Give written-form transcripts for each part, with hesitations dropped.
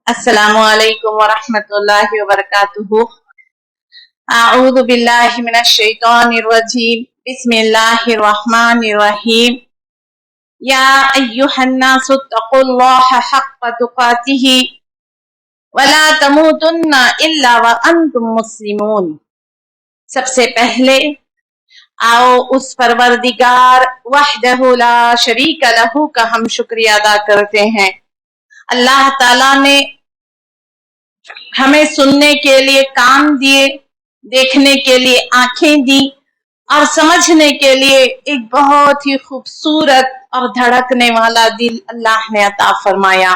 السلام علیکم ورحمۃ اللہ وبرکاتہ۔ اعوذ باللہ من الشیطان الرجیم، بسم اللہ الرحمن الرحیم۔ یا ایہا الناس اتقوا اللہ حق تقاتہ ولا تموتن الا وانتم مسلمون۔ سب سے پہلے آؤ اس پروردگار وحدہ لا شریک لہ کا ہم شکریہ ادا کرتے ہیں۔ اللہ تعالیٰ نے ہمیں سننے کے لیے کان دیے، دیکھنے کے لیے آنکھیں دی اور سمجھنے کے لیے ایک بہت ہی خوبصورت اور دھڑکنے والا دل اللہ نے عطا فرمایا۔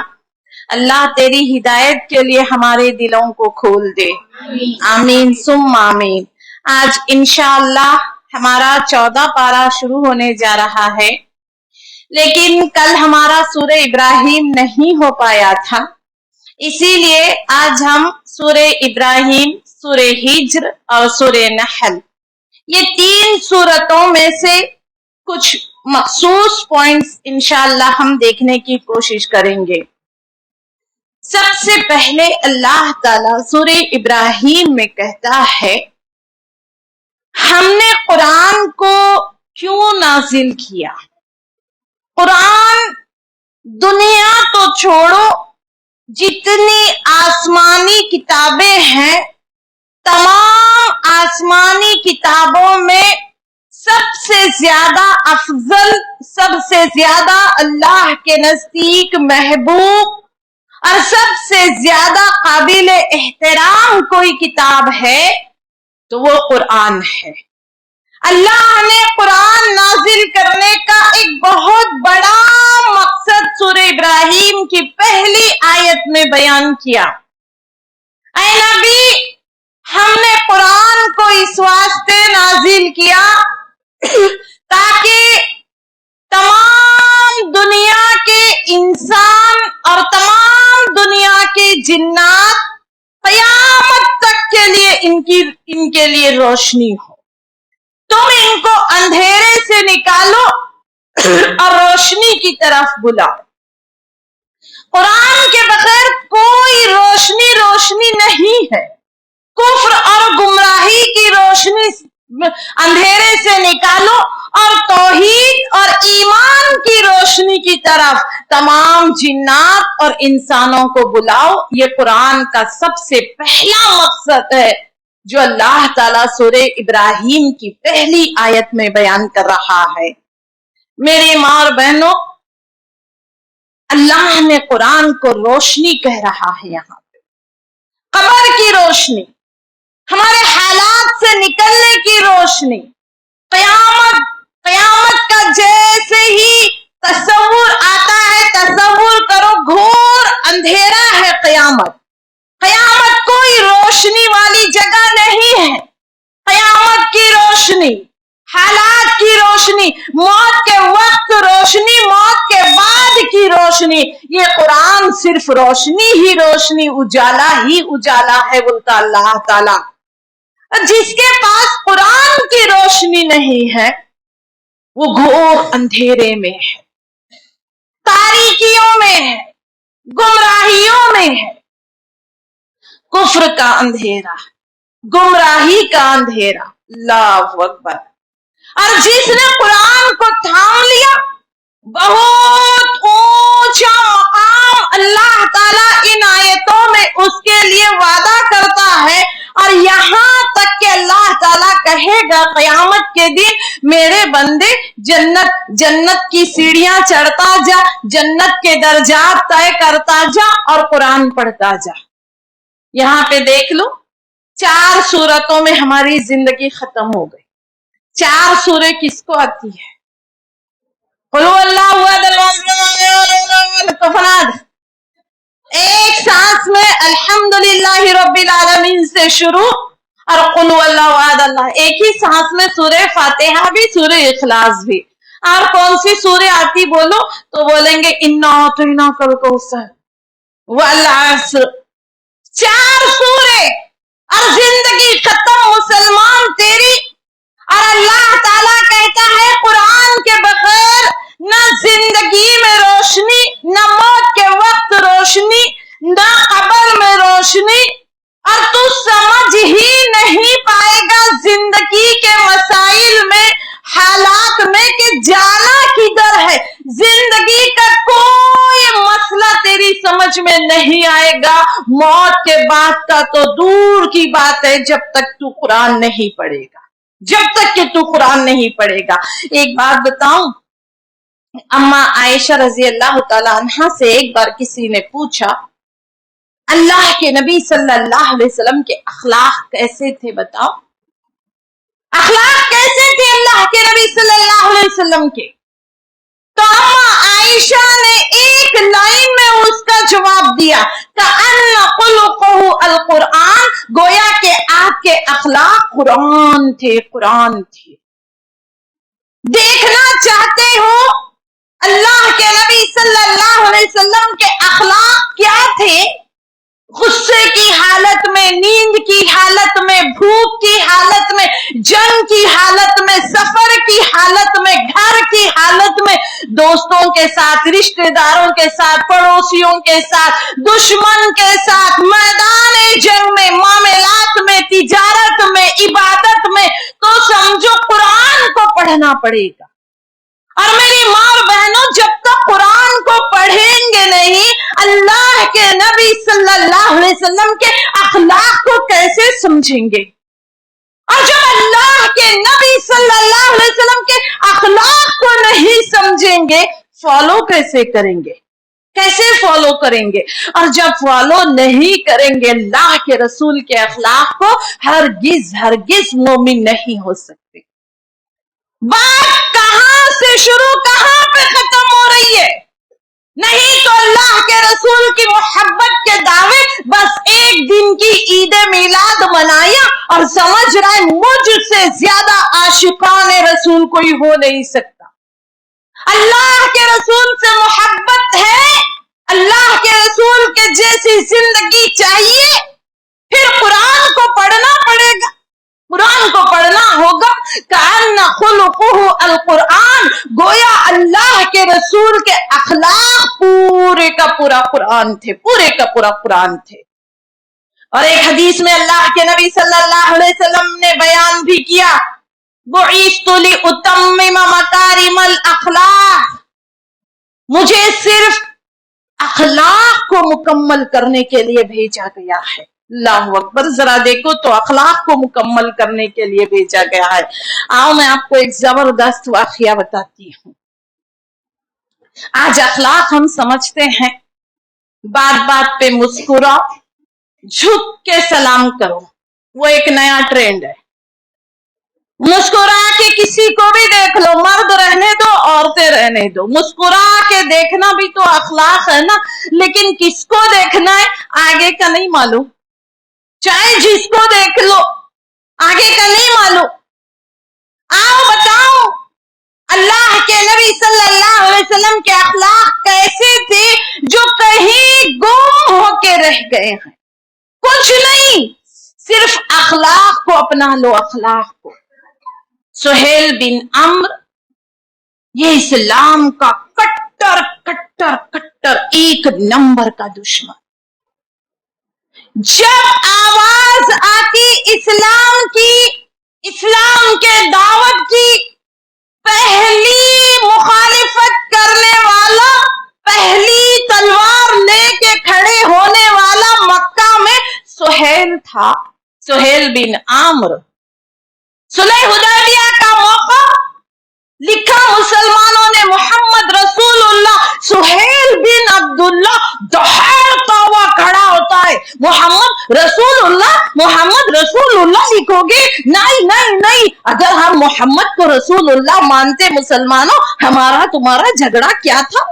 اللہ تیری ہدایت کے لیے ہمارے دلوں کو کھول دے، آمین ثم آمین۔ آج انشاءاللہ ہمارا 14 پارہ شروع ہونے جا رہا ہے، لیکن کل ہمارا سورہ ابراہیم نہیں ہو پایا تھا، اسی لیے آج ہم سورہ ابراہیم، سورہ ہجر اور سورہ نحل، یہ 3 سورتوں میں سے کچھ مخصوص پوائنٹس انشاءاللہ ہم دیکھنے کی کوشش کریں گے۔ سب سے پہلے اللہ تعالیٰ سورہ ابراہیم میں کہتا ہے، ہم نے قرآن کو کیوں نازل کیا؟ قرآن دنیا تو چھوڑو، جتنی آسمانی کتابیں ہیں تمام آسمانی کتابوں میں سب سے زیادہ افضل، سب سے زیادہ اللہ کے نزدیک محبوب اور سب سے زیادہ قابل احترام کوئی کتاب ہے تو وہ قرآن ہے۔ اللہ نے قرآن نازل کرنے کا ایک بہت بڑا مقصد سورہ ابراہیم کی پہلی آیت میں بیان کیا۔ اے نبی، ہم نے قرآن کو اس واسطے نازل کیا تاکہ تمام دنیا کے انسان اور تمام دنیا کے جنات قیامت تک کے لیے ان کے لیے روشنی ہو۔ تم ان کو اندھیرے سے نکالو اور روشنی کی طرف بلاؤ۔ قرآن کے بغیر کوئی روشنی نہیں ہے۔ کفر اور گمراہی کی روشنی اندھیرے سے نکالو اور توحید اور ایمان کی روشنی کی طرف تمام جنات اور انسانوں کو بلاؤ۔ یہ قرآن کا سب سے پہلا مقصد ہے جو اللہ تعالیٰ سورہ ابراہیم کی پہلی آیت میں بیان کر رہا ہے۔ میری ماں اور بہنوں، اللہ نے قرآن کو روشنی کہہ رہا ہے۔ یہاں پہ قبر کی روشنی، ہمارے حالات سے نکلنے کی روشنی، قیامت کا جیسے ہی تصور آتا ہے، تصور کرو گھور اندھیرا ہے قیامت کوئی روشنی والی جگہ نہیں ہے۔ قیامت کی روشنی، حالات کی روشنی، موت کے وقت روشنی، موت کے بعد کی روشنی، یہ قرآن صرف روشنی ہی روشنی، اجالا ہی اجالا ہے بولتا اللہ تعالیٰ۔ جس کے پاس قرآن کی روشنی نہیں ہے وہ گھور اندھیرے میں ہے، تاریکیوں میں ہے، گمراہیوں میں ہے۔ کفر کا اندھیرا، گمراہی کا اندھیرا، اللہ اکبر۔ اور جس نے قرآن کو تھام لیا، بہت اونچا مقام اللہ تعالیٰ ان آیتوں میں اس کے لیے وعدہ کرتا ہے، اور یہاں تک کہ اللہ تعالیٰ کہے گا قیامت کے دن میرے بندے جنت کی سیڑھیاں چڑھتا جا، جنت کے درجات طے کرتا جا اور قرآن پڑھتا جا۔ یہاں پہ دیکھ لو، 4 سورتوں میں ہماری زندگی ختم ہو گئی۔ 4 سورے کس کو آتی ہے؟ قل هو اللہ احد، ایک سانس میں الحمدللہ رب العالمین سے شروع اور قل هو اللہ احد اللہ، ایک ہی سانس میں سورہ فاتحہ بھی، سورہ اخلاص بھی۔ اور کون سی سورے آتی بولو تو بولیں گے انا اعطیناک الکوثر والعصر۔ 4 سورے اور زندگی ختم مسلمان تیری۔ اور اللہ تعالیٰ کہتا ہے قرآن کے بغیر نہ زندگی میں روشنی، نہ موت کے وقت روشنی، نہ قبر سمجھ میں نہیں آئے گا، موت کے بعد کا تو دور کی بات ہے جب تک تو قرآن نہیں پڑھے گا، جب تک کہ تو قرآن نہیں پڑھے گا۔ ایک بات بتاؤں، اما عائشہ رضی اللہ تعالی عنہا سے ایک بار کسی نے پوچھا اللہ کے نبی صلی اللہ علیہ وسلم کے اخلاق کیسے تھے، بتاؤ اخلاق کیسے تھے اللہ کے نبی صلی اللہ علیہ وسلم کے؟ تو اما عائشہ نے ایک لائن میں اس کا جواب دیا کأن خلقہ القرآن، گویا کہ آپ کے اخلاق قرآن تھے، قرآن تھے۔ دیکھنا چاہتے ہو اللہ کے نبی صلی اللہ علیہ وسلم کے اخلاق کیا تھے؟ غصے کی حالت میں، نیند کی حالت میں، بھوک کی حالت میں، جنگ کی حالت میں، سفر کی حالت میں، گھر کی حالت میں، دوستوں کے ساتھ، رشتہ داروں کے ساتھ، پڑوسیوں کے ساتھ، دشمن کے ساتھ، میدان جنگ میں، معاملات میں، تجارت میں، عبادت میں، تو سمجھو قرآن کو پڑھنا پڑے گا۔ اور میری ماں اور بہنوں، جب تک قرآن کو پڑھیں گے نہیں، اللہ کے نبی صلی اللہ علیہ وسلم کے اخلاق کو کیسے سمجھیں گے؟ اور جب اللہ کے نبی صلی اللہ علیہ وسلم کے اخلاق کو نہیں سمجھیں گے، فالو کیسے کریں گے؟ کیسے فالو کریں گے؟ اور جب فالو نہیں کریں گے اللہ کے رسول کے اخلاق کو، ہرگز مومن نہیں ہو سکتے۔ بات کہاں سے شروع، کہاں پہ ختم ہو رہی ہے؟ نہیں تو اللہ کے رسول کی محبت کے دعوے، بس ایک دن کی عید میلاد منایا اور سمجھ رہا ہے مجھ سے زیادہ عاشقان رسول کوئی ہو نہیں سکتا۔ اللہ کے رسول سے محبت ہے، اللہ کے رسول کے جیسی زندگی چاہیے، پھر قرآن کو پڑھنا پڑے گا، قرآن کو پڑھنا ہوگا۔ کأن خلقہ القرآن، گویا اللہ کے رسول کے اخلاق پورے کا پورا قرآن تھے، پورے کا پورا قرآن تھے۔ اور ایک حدیث میں اللہ کے نبی صلی اللہ علیہ وسلم نے بیان بھی کیا، بعثت لأتمم مکارم الاخلاق، مجھے صرف اخلاق کو مکمل کرنے کے لیے بھیجا گیا ہے۔ اللہ اکبر، ذرا دیکھو تو اخلاق کو مکمل کرنے کے لیے بھیجا گیا ہے۔ آؤ میں آپ کو ایک زبردست واقعہ بتاتی ہوں۔ آج اخلاق ہم سمجھتے ہیں بات بات پہ مسکراؤ، جھک کے سلام کرو، وہ ایک نیا ٹرینڈ ہے۔ مسکرا کے کسی کو بھی دیکھ لو، مرد رہنے دو، عورتیں رہنے دو، مسکرا کے دیکھنا بھی تو اخلاق ہے نا۔ لیکن کس کو دیکھنا ہے آگے کا نہیں معلوم، چاہے جس کو دیکھ لو آگے کا نہیں معلوم۔ آؤ بتاؤ اللہ کے نبی صلی اللہ علیہ وسلم کے اخلاق کیسے تھے جو کہیں گم ہو کے رہ گئے ہیں؟ کچھ نہیں، صرف اخلاق کو اپنا لو، اخلاق کو۔ سہیل بن عمرو، یہ اسلام کا کٹر کٹر کٹر ایک نمبر کا دشمن، جب آواز آتی اسلام کی، اسلام کے دعوت کی، پہلی مخالفت کرنے والا، پہلی تلوار لے کے کھڑے ہونے والا مکہ میں سہیل تھا، سہیل بن عمرو۔ صلح حدیبیہ کا موقع، لکھا مسلمانوں نے محمد رسول اللہ، سہیل بن عبداللہ دہڑتا ہوا کھڑا ہوتا ہے، محمد رسول اللہ، محمد رسول اللہ لکھو گے؟ نہیں نہیں نہیں، اگر ہم محمد کو رسول اللہ مانتے مسلمانوں، ہمارا تمہارا جھگڑا کیا تھا؟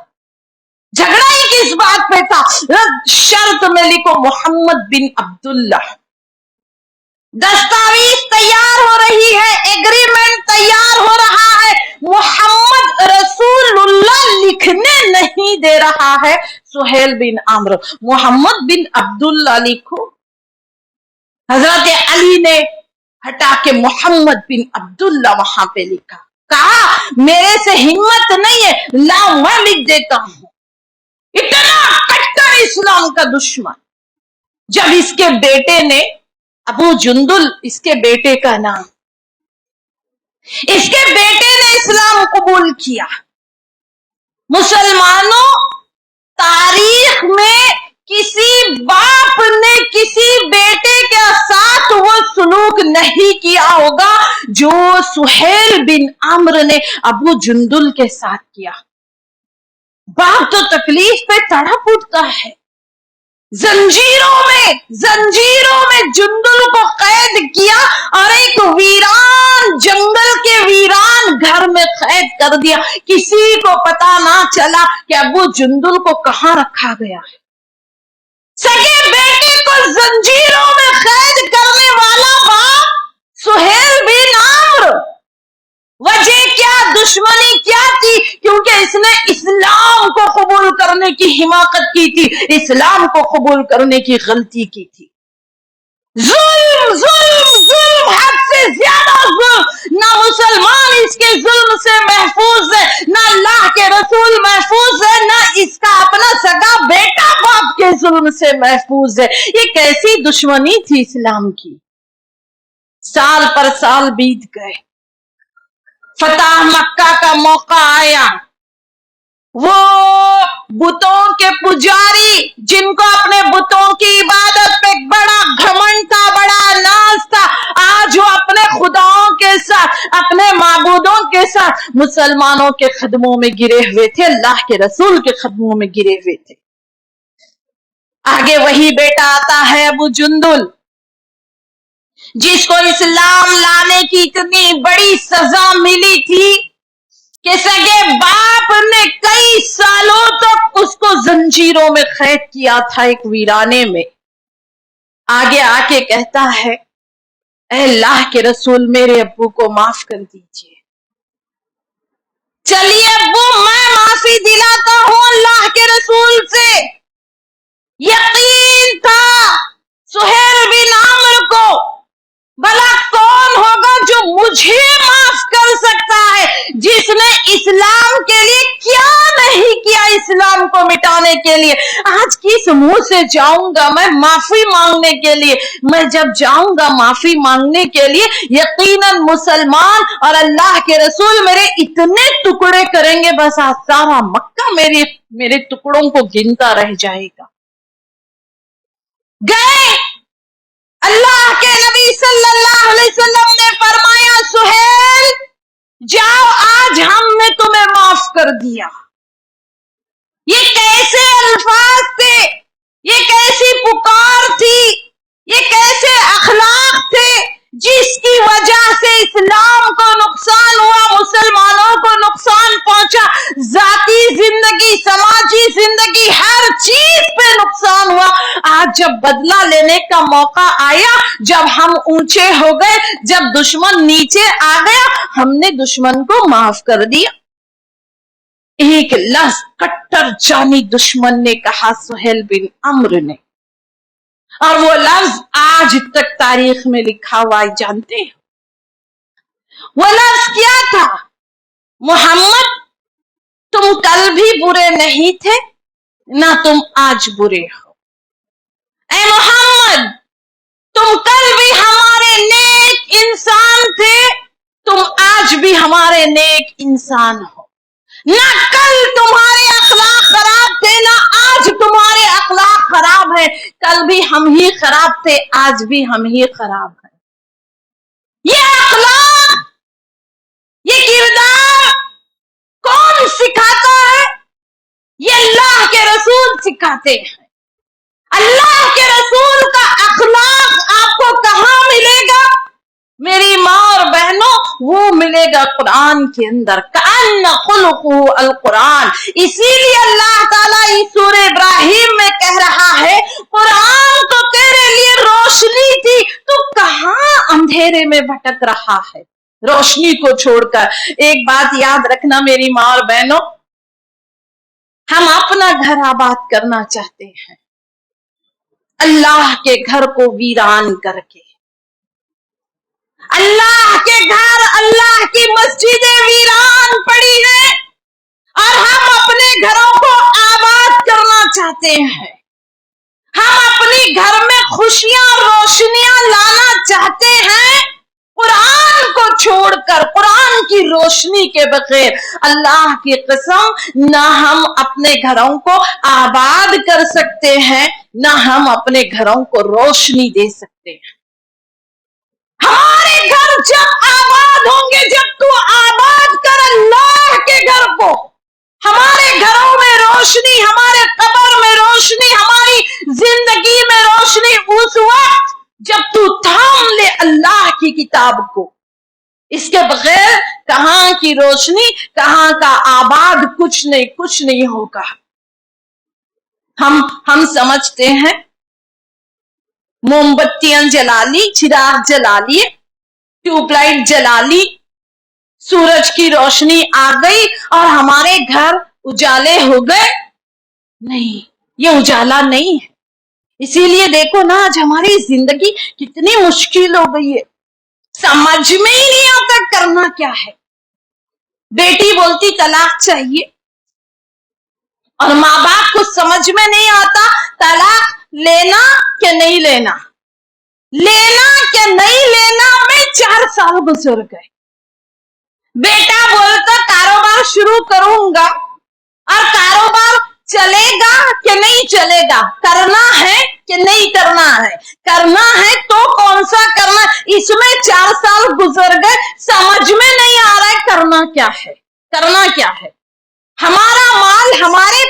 جھگڑا ہی کس بات پہ تھا؟ شرط میں لکھو محمد بن عبداللہ۔ دستاویز تیار ہو رہی ہے، ایگریمنٹ تیار ہو رہا ہے، محمد رسول اللہ لکھنے نہیں دے رہا ہے سہیل بن عمرو، محمد بن عبداللہ لکھو۔ حضرت علی نے ہٹا کے محمد بن عبداللہ وہاں پہ لکھا، کہا میرے سے ہمت نہیں ہے، لا میں لکھ دیتا ہوں۔ اتنا کٹر اسلام کا دشمن، جب اس کے بیٹے نے، ابو جندل اس کے بیٹے کا نام، اس کے بیٹے نے اسلام قبول کیا، مسلمانوں تاریخ میں सुहेल बिन आम्र ने अबू जुंदुल के साथ किया। बाप तो तकलीफ पे तड़प उठता है, जंजीरों में जुंदुल को कैद किया और एक वीरान जंगल के वीरान घर में कैद कर दिया। किसी को पता ना चला कि अबू जुंदुल को कहां रखा गया है। सगे बेटे को जंजीरों में कैद करने वाला बाप सुहेल बिन आम्र, वजह क्या, दुश्मनी क्या थी? क्योंकि इसने इस्लाम को कबूल करने की हिमाकत की थी, इस्लाम को कबूल करने की गलती की थी। जुल्म जुल्म जुल्म, हद से ज्यादा जुल्म। ना मुसलमान इसके जुल्म से महफूज है, ना अल्लाह के रसूल महफूज है, ना इसका अपना सगा बेटा बाप के जुल्म से महफूज है। ये कैसी दुश्मनी थी इस्लाम की। साल पर साल बीत गए, फतह मक्का का मौका आया। वो बुतों के पुजारी जिनको अपने बुतों की इबादत पे बड़ा घमंड था, बड़ा नाज था, आज वो अपने खुदाओं के साथ, अपने माबूदों के साथ मुसलमानों के खदमों में गिरे हुए थे, अल्लाह के रसूल के खदमों में गिरे हुए थे। आगे वही बेटा आता है अबू जुंदुल, जिसको इस्लाम लाने की इतनी बड़ी सजा मिली थी कि सगे बाप ने कई सालों तक उसको जंजीरों में कैद किया था एक वीराने में। आगे आके कहता है, ऐ अल्लाह के रसूल मेरे अब्बू को माफ कर दीजिए। चलिए अब्बू, मैं माफी दिलाता हूं अल्लाह के रसूल से। यकीन था सुहेल बिन आम्र को, भला कौन होगा जो मुझे माफ कर सकता है, जिसने इस्लाम के लिए क्या नहीं किया, इस्लाम को मिटाने के लिए। आज किस मुंह से जाऊंगा मैं माफी मांगने के लिए? मैं जब जाऊंगा माफी मांगने के लिए, यकीनन मुसलमान और अल्लाह के रसूल मेरे इतने टुकड़े करेंगे, बस आज सारा मक्का मेरे टुकड़ों को गिनता रह जाएगा। गए, अल्लाह के नबी सल्लल्लाहु अलैहि वसल्लम ने फरमाया, सुहेल जाओ, आज हमने तुम्हें माफ कर दिया। ये कैसे अल्फाज थे, ये कैसी पुकार थी, ये कैसे अखलाक थे जिसकी वजह से इस्लाम को नुकसान हुआ, मुसलमानों को नुकसान पहुंचा, जाती जिंदगी, समाजी जिंदगी, हर चीज पे नुकसान हुआ। आज जब बदला लेने का मौका आया, जब हम ऊंचे हो गए, जब दुश्मन नीचे आ गया, हमने दुश्मन को माफ कर दिया। एक लफ्ज कट्टर जानी दुश्मन ने कहा सुहेल बिन अम्र ने, और वो लफ्ज आज तक तारीख में लिखा हुआ है। जानते हैं वो लफ्ज क्या था? मोहम्मद, तुम कल भी बुरे नहीं थे, ना तुम आज बुरे हो। ऐ मोहम्मद, तुम कल भी हमारे नेक इंसान थे, तुम आज भी हमारे नेक इंसान हो। ना कल तुम्हारे अखलाक खराब थे, ना आज तुम्हारे अखलाक खराब है। कल भी हम ही खराब थे, आज भी हम ही खराब हैं। ये अखलाक, ये किरदार कौन सिखाता है? ये अल्लाह के रसूल सिखाते हैं। अल्लाह के रसूल का अखलाक आपको कहां मिलेगा मेरी माँ और बहनों? वो मिलेगा कुरान के अंदर। कान्ना खुलुकु अल कुरान। इसीलिए अल्लाह ताला इस सूरह इब्राहिम में कह रहा है, कुरान तो तेरे लिए रोशनी थी, तू कहां अंधेरे में भटक रहा है रोशनी को छोड़कर। एक बात याद रखना मेरी माँ और बहनों, हम अपना घर आबाद करना चाहते हैं, अल्लाह के घर को वीरान करके। अल्लाह के घर, अल्लाह की मस्जिदें वीरान पड़ी हैं, और हम अपने घरों को आबाद करना चाहते हैं। हम अपने घर में खुशियां, रोशनियां लाना चाहते हैं, कुरान को छोड़कर, कुरान की रोशनी के बगैर। अल्लाह की कसम, ना हम अपने घरों को आबाद कर सकते हैं, ना हम अपने घरों को रोशनी दे सकते हैं। हमारे घर जब आबाद होंगे, जब तू आबाद कर अल्लाह के घर को, हमारे घरों में रोशनी, हमारे कब्र में रोशनी, हमारी जिंदगी में रोशनी उस वक्त जब तू थाम ले अल्लाह की किताब को। इसके बगैर कहां की रोशनी, कहां का आबाद, कुछ नहीं होगा। हम समझते हैं मोमबत्तियां जला ली, चिराग जला लिए, ट्यूबलाइट जला ली, सूरज की रोशनी आ गई और हमारे घर उजाले हो गए। नहीं, ये उजाला नहीं है। इसीलिए देखो ना, आज हमारी जिंदगी कितनी मुश्किल हो गई है, समझ में ही नहीं आता करना क्या है। बेटी बोलती तलाक चाहिए और माँ बाप को समझ में नहीं आता तलाक लेना कि नहीं लेना, लेना कि नहीं लेना में 4 साल गुजर गए। बेटा बोलता कारोबार शुरू करूंगा, और कारोबार चलेगा कि नहीं चलेगा, करना है कि नहीं करना है, करना है तो कौन सा करना, इसमें 4 साल गुजर गए, समझ में नहीं आ रहा है करना क्या है, करना क्या है। हमारा माल, हमारे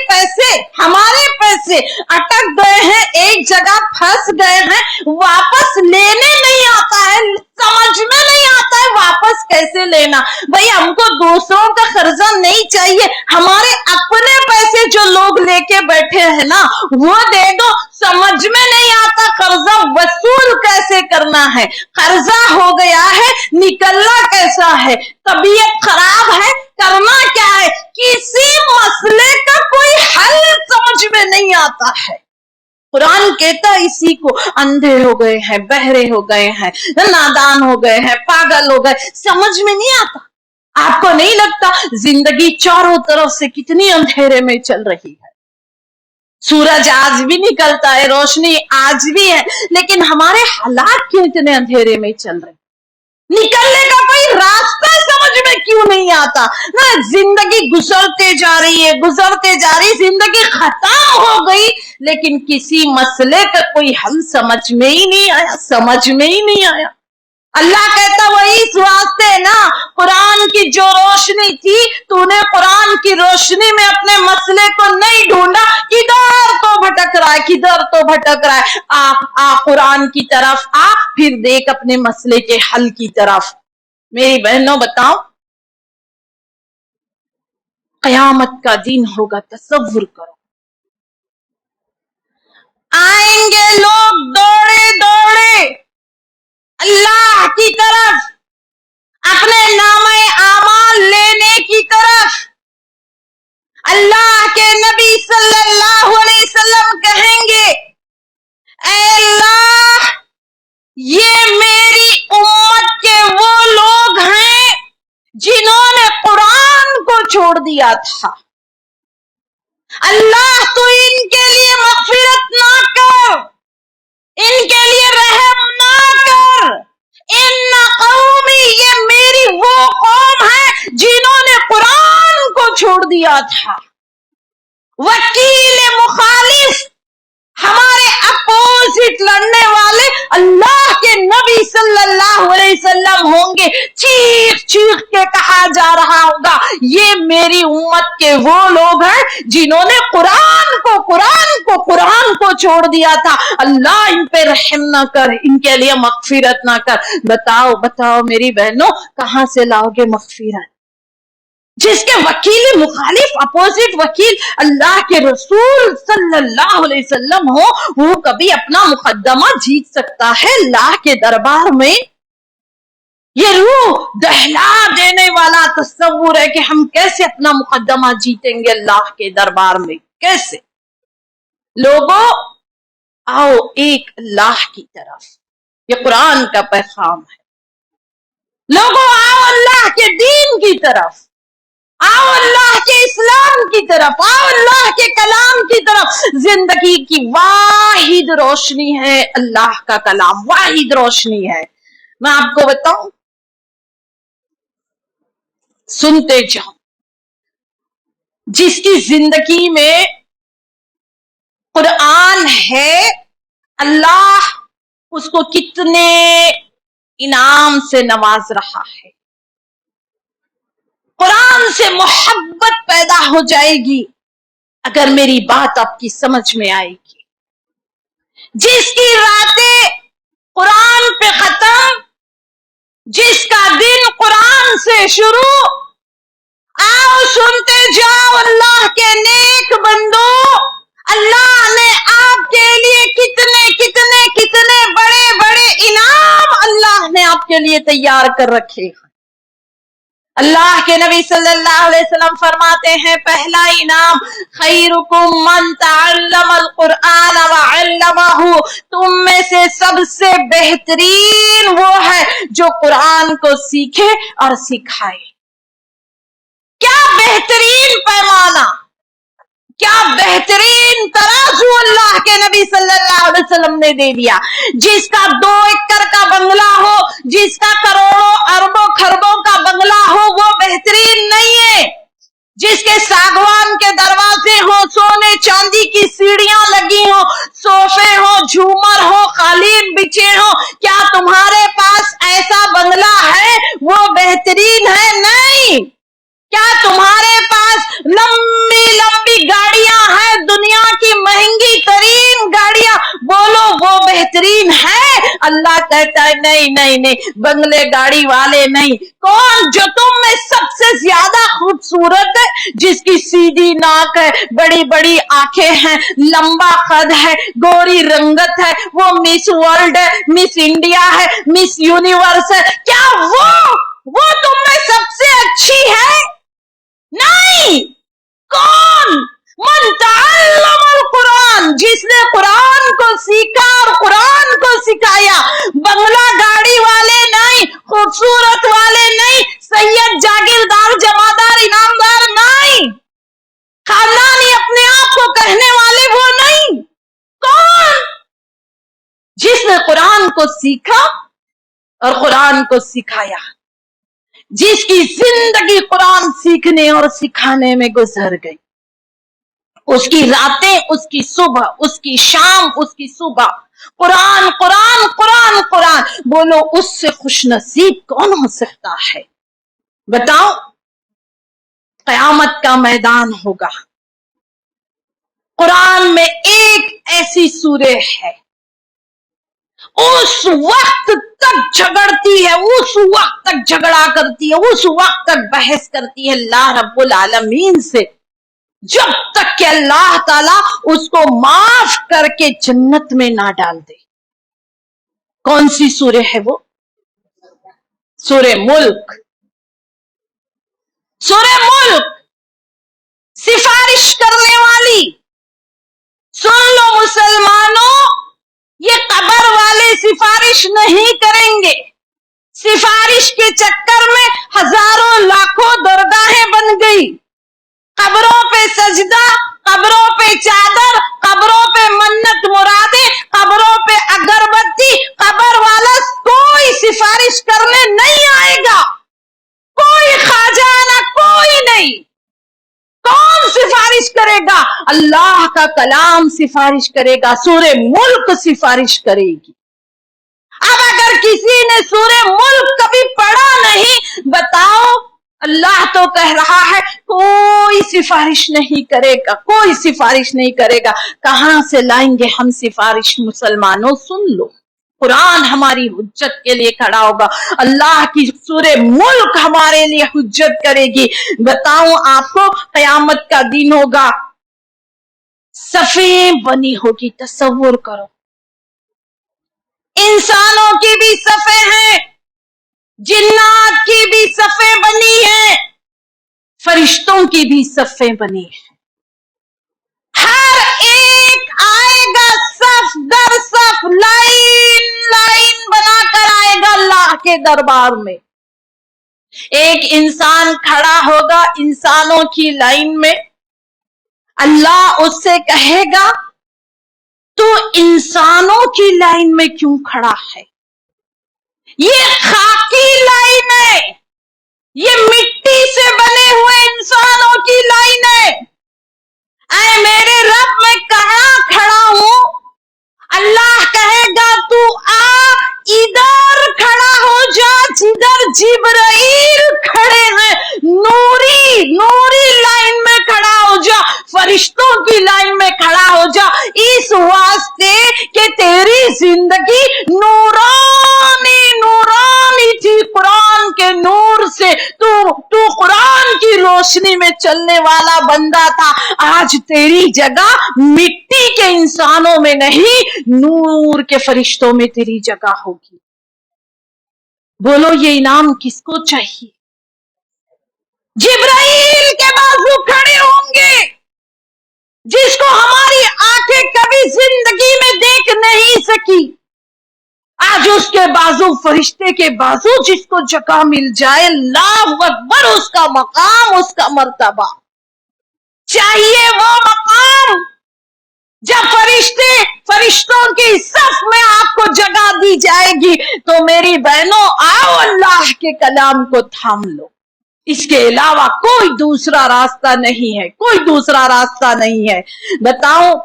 पैसे अटक गए हैं, एक जगह फंस गए हैं, वापस लेने नहीं आता है, समझ में नहीं आता है वापस कैसे लेना। भाई हमको दूसरों का कर्जा नहीं चाहिए, हमारे अपने पैसे जो लोग लेके बैठे हैं ना वो दे दो। समझ में नहीं आता कर्जा वसूल कैसे करना है, कर्जा हो गया है निकलना कैसा है, तबीयत खराब है करना क्या है, किसी मसले का कोई हल समझ में नहीं आता है। कुरान कहता इसी को अंधे हो गए हैं, बहरे हो गए हैं, नादान हो गए हैं, पागल हो गए, समझ में नहीं आता। आपको नहीं लगता जिंदगी चारों तरफ से कितनी अंधेरे में चल रही है? सूरज आज भी निकलता है, रोशनी आज भी है, लेकिन हमारे हालात क्यों इतने अंधेरे में चल रहे? निकलने का कोई रास्ता समझ में क्यों नहीं आता ना। जिंदगी गुजरते जा रही है, जिंदगी खत्म हो गई, लेकिन किसी मसले का कोई हल समझ में ही नहीं आया। अल्लाह कहता वही इस वास्ते ना, कुरान की जो रोशनी थी, तूने कुरान की रोशनी में अपने मसले को नहीं ढूंढा, किधर तो भटक रहा है। आ कुरान की तरफ आ, फिर देख अपने मसले के हल की तरफ। मेरी बहनों बताओ, कयामत का दिन होगा, तसव्वुर करो, आएंगे लोग दौड़े दौड़े अल्लाह की तरफ, अपने नामे आमाल लेने की तरफ। अल्लाह के नबी सल्लल्लाहु अलैहि वसल्लम कहेंगे, ऐ अल्लाह, ये मेरी उम्मत के वो लोग हैं जिन्होंने कुरान को छोड़ दिया था। अल्लाह तू इनके लिए मग़फ़िरत ना कर, इनके लिए रहम ना कर। इन्ना कौमी, ये मेरी वो कौम है जिन्होंने कुरान को छोड़ दिया था। वकील मुखालिफ, हमारे अपोजिट लड़ने वाले अल्लाह के नबी सल्लल्लाहु अलैहि वसल्लम होंगे। चीख चीख के कहा जा रहा होगा, ये मेरी उम्मत के वो लोग हैं जिन्होंने कुरान को छोड़ दिया था। अल्लाह इन पे रहम ना कर, इनके लिए मग़फ़िरत ना कर। बताओ मेरी बहनों, कहां से लाओगे मग़फ़िरत? जिसके वकील मुखालिफ, अपोजिट वकील अल्लाह के रसूल सल्लल्लाहु अलैहि वसल्लम हो, वो कभी अपना मुकद्दमा जीत सकता है अल्लाह के दरबार में? ये रूह दहला देने वाला तस्वुर है कि हम कैसे अपना मुकद्दमा जीतेंगे अल्लाह के दरबार में। कैसे? लोगों आओ एक अल्लाह की तरफ, ये कुरान का पैगाम है। लोगों आओ अल्लाह के दीन की तरफ, आओ अल्लाह के इस्लाम की तरफ, आओ अल्लाह के कलाम की तरफ। जिंदगी की वाहिद रोशनी है अल्लाह का कलाम, वाहिद रोशनी है। मैं आपको बताऊं, सुनते जाओ, जिसकी जिंदगी में कुरान है, अल्लाह उसको कितने इनाम से नवाज रहा है। कुरान से मोहब्बत पैदा हो जाएगी अगर मेरी बात आपकी समझ में आएगी। जिसकी रातें कुरान पे खत्म, जिसका दिन कुरान से शुरू, आओ सुनते जाओ अल्लाह के नेक बंदो, अल्लाह ने आपके लिए कितने कितने कितने बड़े बड़े इनाम अल्लाह ने आपके लिए तैयार कर रखे हैं। अल्लाह के नबी सल्लल्लाहु अलैहि वसल्लम फरमाते हैं, पहला इनाम खैरुकुम मन तअल्लमल कुरआन व अल्लमहु, तुम में से सबसे बेहतरीन वो है जो कुरान को सीखे और सिखाए। क्या बेहतरीन पैमाना, क्या बेहतरीन तराजू अल्लाह के नबी सल्लल्लाहु अलैहि वसल्लम ने दे दिया। जिसका 2 एकड़ का बंगला हो, जिसका करोड़ों अरबों खरबों का बंगला हो, वो बेहतरीन नहीं है। जिसके सागवान के दरवाजे हो, सोने चांदी की सीढ़ियां लगी हो, सोफे हो, झूमर हो, कालीन बिछे हो, क्या तुम्हारे पास ऐसा बंगला है? वो बेहतरीन है? नहीं। क्या तुम्हारे पास लंबी लंबी गाड़ियां हैं, दुनिया की महंगी तरीन गाड़ियां, बोलो वो बेहतरीन है? अल्लाह कहता है नहीं नहीं नहीं, बंगले गाड़ी वाले नहीं। कौन? जो तुम में सबसे ज्यादा खूबसूरत है, जिसकी सीधी नाक है, बड़ी बड़ी आंखें हैं, लंबा कद है, गोरी रंगत है, वो मिस वर्ल्ड है, मिस इंडिया है, मिस यूनिवर्स है, क्या वो तुम में सबसे अच्छी है? नहीं। कौन? मन तअल्लमल कुरान, जिसने कुरान को सीखा और कुरान को सिखाया। बंगला गाड़ी वाले नहीं, खूबसूरत वाले नहीं, सैयद जागीरदार जमादार इनामदार नहीं, खानदानी अपने आप को कहने वाले वो नहीं। कौन? जिसने कुरान को सीखा और कुरान को सिखाया, जिसकी जिंदगी कुरान सीखने और सिखाने में गुजर गई। उसकी रातें, उसकी सुबह, उसकी शाम, उसकी सुबह कुरान कुरान कुरान कुरान। बोलो उससे खुशनसीब कौन हो सकता है? बताओ। क़यामत का मैदान होगा, कुरान में एक ऐसी सूरह है, उस वक्त तक झगड़ती है, उस वक्त तक झगड़ा करती है, उस वक्त तक बहस करती है अल्लाह रब्बुल आलमीन से, जब तक कि अल्लाह ताला उसको माफ करके जन्नत में ना डाल दे। कौन सी सूरह है वो? सूरह मुल्क। सूरह मुल्क सिफारिश करने वाली। सुन लो मुसलमानों, ये कब्र वाले सिफारिश नहीं करेंगे। सिफारिश के चक्कर में हजारों लाखों दरगाहें बन गई। कब्रों पे सजदा, कब्रों पे चादर, कब्रों पे मन्नत मुरादे, कब्रों पे अगरबत्ती। कब्र वाला कोई सिफारिश करने नहीं आएगा, कोई ख्वाजा ना, कोई नहीं। कौन सिफारिश करेगा? अल्लाह का कलाम सिफारिश करेगा, सूरह मुल्क सिफारिश करेगी। अब अगर किसी ने सूरह मुल्क कभी पढ़ा नहीं, बताओ, अल्लाह तो कह रहा है कोई सिफारिश नहीं करेगा, कोई सिफारिश नहीं करेगा। कहां से लाएंगे हम सिफारिश? मुसलमानों सुन लो, कुरान हमारी हुज्जत के लिए खड़ा होगा, अल्लाह की सूरह मुल्क हमारे लिए हुज्जत करेगी। बताऊं आपको, क़यामत का दिन होगा, सफ़ें बनी होगी। तसव्वुर करो, इंसानों की भी सफ़ें हैं, जिन्नात की भी सफ़ें बनी हैं, फरिश्तों की भी सफ़ें बनी हैं। हर एक आएगा सफ दर सफ, लाइन लाइन बनाकर आएगा अल्लाह के दरबार में। एक इंसान खड़ा होगा इंसानों की लाइन में, अल्लाह उससे कहेगा तू इंसानों की लाइन में क्यों खड़ा है? ये खाकी लाइन है, ये मिट्टी से बने हुए इंसानों की लाइन है। ऐ मेरे रब, मैं कहां खड़ा हूं? अल्लाह कहेगा तू आ, इधर खड़ा हो जिब्राइल खड़े हैं, नूरी लाइन में खड़ा हो जा, फरिश्तों की लाइन में खड़ा हो जा, इस वास्ते कि तेरी जिंदगी नूरानी थी। कुरान के नूर से तू कुरान की रोशनी में चलने वाला बंदा था। आज तेरी जगह मिट्टी के इंसानों में नहीं, नूर के फरिश्तों में तेरी जगह होगी। बोलो ये इनाम किसको चाहिए? जिब्राइल के बाजू खड़े होंगे, जिसको हमारी आंखें कभी जिंदगी में देख नहीं सकी। आज उसके बाजू, फरिश्ते के बाजू जिसको जगह मिल जाए, अल्लाहु अकबर, उसका मकाम, उसका मर्तबा चाहिए। वो मकाम जब फरिश्तों की सफ में आपको जगह दी जाएगी, तो मेरी बहनों आओ अल्लाह के कलाम को थाम लो। इसके अलावा कोई दूसरा रास्ता नहीं है, कोई दूसरा रास्ता नहीं है। बताओ,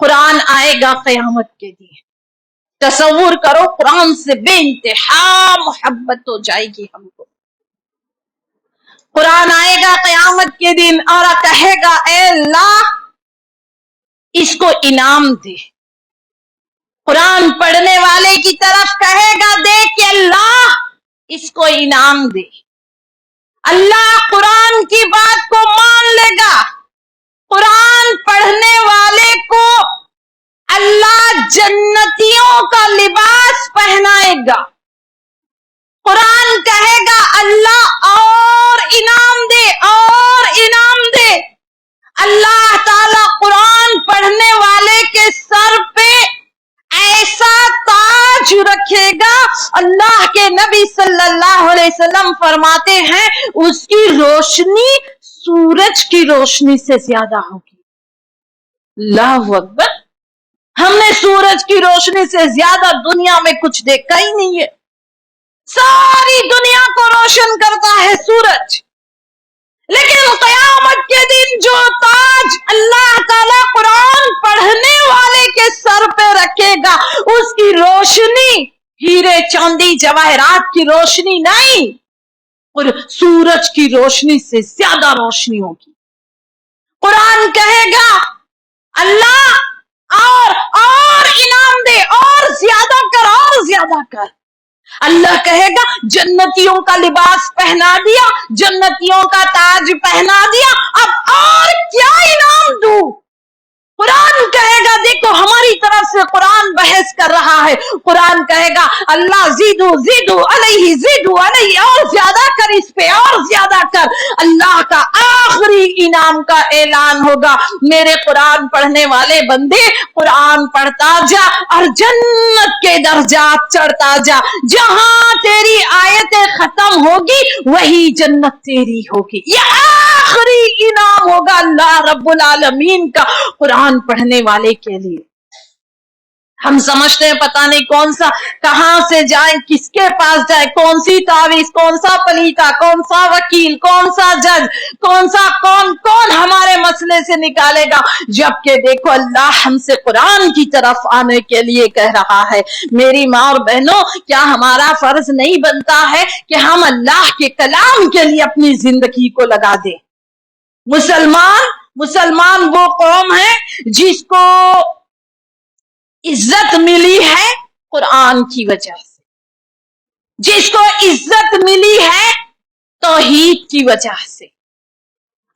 कुरान आएगा क़यामत के दिन, तसव्वुर करो, कुरान से बेइंतहा मोहब्बत हो जाएगी हमको। कुरान आएगा क़यामत के दिन और कहेगा, ऐ अल्लाह इसको इनाम दे। कुरान पढ़ने वाले की तरफ कहेगा, देख के अल्लाह इसको इनाम दे। अल्लाह कुरान की बात को मान लेगा। कुरान पढ़ने वाले को अल्लाह जन्नतियों का लिबास पहनाएगा। कुरान कहेगा, अल्लाह और इनाम दे, और इनाम दे। अल्लाह ताला कुरान पढ़ने वाले के सर पे ऐसा ताज रखेगा। अल्लाह के नबी सल्लल्लाहु अलैहि वसल्लम फरमाते हैं, उसकी रोशनी सूरज की रोशनी से ज्यादा होगी। अल्लाहु अकबर, हमने सूरज की रोशनी से ज्यादा दुनिया में कुछ देखा ही नहीं है। सारी दुनिया को रोशन करता है सूरज, लेकिन क़यामत के दिन जो ताज अल्लाह ताला कुरान पढ़ने वाले के सर पे रखेगा, उसकी रोशनी हीरे चांदी जवाहरात की रोशनी नहीं, और सूरज की रोशनी से ज्यादा रोशनी होगी। कुरान कहेगा, अल्लाह और इनाम दे, और ज्यादा कर, और ज्यादा कर। अल्लाह कहेगा, जन्नतियों का लिबास पहना दिया, जन्नतियों का ताज पहना दिया, अब और क्या इनाम दूं? कुरान कहेगा, देखो हमारी तरफ से कुरान बहस कर रहा है। कुरान कहेगा, अल्लाह ज़िदू अलैहि, और ज्यादा कर इस पे, और ज्यादा कर। अल्लाह का आखिरी इनाम का ऐलान होगा, मेरे कुरान पढ़ने वाले बंदे कुरान पढ़ता जा और जन्नत के दर्जात चढ़ता जा। जहां तेरी आयतें खत्म होगी वही जन्नत तेरी होगी। यह आखिरी इनाम होगा अल्लाह रब्बुल आलमीन का कुरान पढ़ने वाले के लिए। हम समझते हैं पता नहीं कौन सा, कहां से जाए, किसके पास जाए, कौन सी तावीज, कौन सा पलीता, कौन सा वकील, कौन सा जज, कौन हमारे मसले से निकालेगा। जबकि देखो अल्लाह हमसे कुरान की तरफ आने के लिए कह रहा है। मेरी माँ और बहनों, क्या हमारा फर्ज नहीं बनता है कि हम अल्लाह के कलाम के लिए अपनी जिंदगी को लगा दें? मुसलमान वो कौम है जिसको इज्जत मिली है कुरान की वजह से, जिसको इज्जत मिली है तौहीद की वजह से।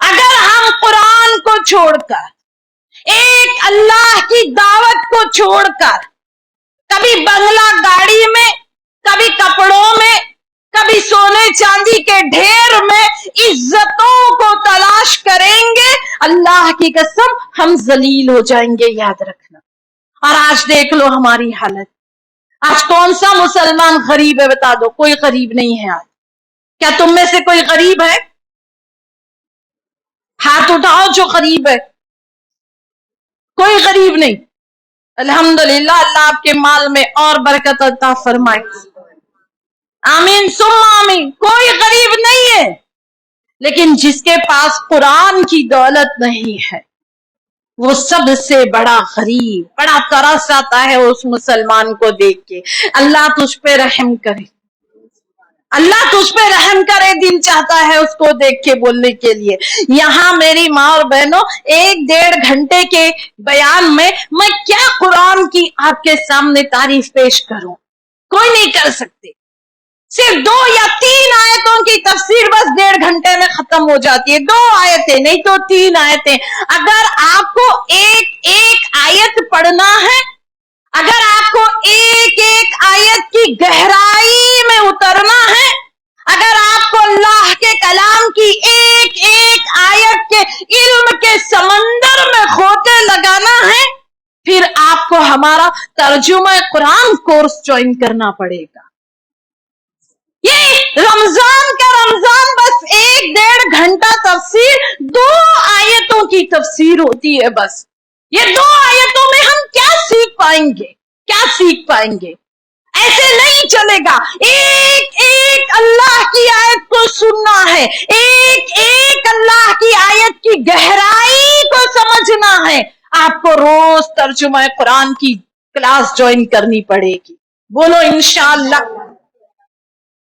अगर हम कुरान को छोड़कर, एक अल्लाह की दावत को छोड़कर, कभी बंगला गाड़ी में, कभी कपड़ों में, कभी सोने चांदी के ढेर में इज्जतों को तलाश करेंगे, अल्लाह की कसम हम जलील हो जाएंगे, याद रखना। और आज देख लो हमारी हालत। आज कौन सा मुसलमान गरीब है? बता दो, कोई गरीब नहीं है आज। क्या तुम में से कोई गरीब है? हाथ उठाओ जो गरीब है। कोई गरीब नहीं। अल्हम्दुलिल्लाह, अल्लाह आपके माल में और बरकत अता फरमाए। आमीन सुम्मा आमीन। कोई गरीब नहीं है, लेकिन जिसके पास कुरान की दौलत नहीं है वो सबसे बड़ा गरीब। बड़ा तरस आता है उस मुसलमान को देख के। अल्लाह तुझ पे रहम करे। اللہ تجھ پہ رحم کرے، دل چاہتا ہے اس کو دیکھ کے بولنے کے لیے۔ یہاں میری ماں اور بہنوں، 1-1.5 گھنٹے کے بیان میں کیا قرآن کی آپ کے سامنے تعریف پیش کروں؟ کوئی نہیں کر سکتے۔ صرف 2 یا 3 آیتوں کی تفسیر بس 1.5 گھنٹے میں ختم ہو جاتی ہے، 2 آیتیں نہیں تو 3 آیتیں۔ اگر آپ کو ایک آیت پڑھنا ہے، اگر آپ کو ایک آیت کی گہرائی میں اترنا ہے، اگر آپ کو اللہ کے کلام کی ایک آیت کے علم کے سمندر میں کھوتے لگانا ہے، پھر آپ کو ہمارا ترجمہ قرآن کورس جوائن کرنا پڑے گا۔ یہ رمضان بس 1-1.5 گھنٹہ تفسیر، 2 آیتوں کی تفسیر ہوتی ہے بس۔ یہ 2 آیتوں میں ہم کیا سیکھ پائیں گے؟ ایسے نہیں چلے گا۔ ایک اللہ کی آیت کو سننا ہے، ایک اللہ کی آیت کی گہرائی کو سمجھنا ہے۔ آپ کو روز ترجمہ قرآن کی کلاس جوائن کرنی پڑے گی۔ بولو انشاءاللہ۔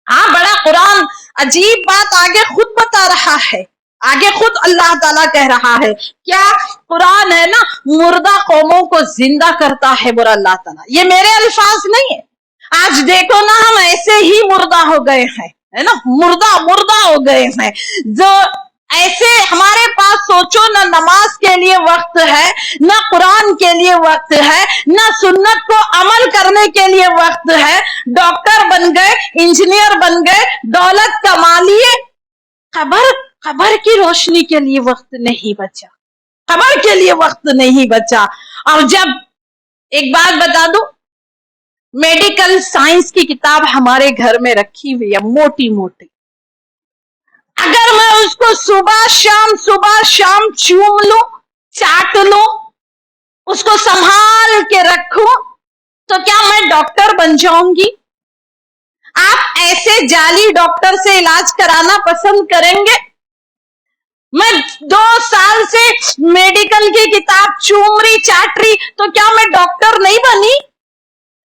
ہاں، بڑا قرآن عجیب بات آگے خود بتا رہا ہے، آگے خود اللہ تعالیٰ کہہ رہا ہے کیا قرآن ہے نا، مردہ قوموں کو زندہ کرتا ہے برا اللہ تعالیٰ۔ یہ میرے الفاظ نہیں ہے۔ آج دیکھو نا، ہم ایسے ہی مردہ ہو گئے ہیں، ہے نا، مردہ ہو گئے ہیں۔ جو ایسے ہمارے پاس سوچو، نہ نماز کے لیے وقت ہے، نہ قرآن کے لیے وقت ہے، نہ سنت کو عمل کرنے کے لیے وقت ہے۔ ڈاکٹر بن گئے، انجینئر بن گئے، دولت کما لیے، خبر کی روشنی کے لیے وقت نہیں بچا، خبر کے لیے وقت نہیں بچا۔ اور جب ایک بات بتا دوں، میڈیکل سائنس کی کتاب ہمارے گھر میں رکھی ہوئی ہے، موٹی موٹی۔ اگر میں اس کو صبح شام چوم لوں، چاٹ لوں، اس کو سنبھال کے رکھوں، تو کیا میں ڈاکٹر بن جاؤں گی؟ آپ ایسے جعلی ڈاکٹر سے علاج کرانا پسند کریں گے؟ میں 2 سال سے میڈیکل کی کتاب چوم رہی، چاٹ رہی، تو کیا میں ڈاکٹر نہیں بنی؟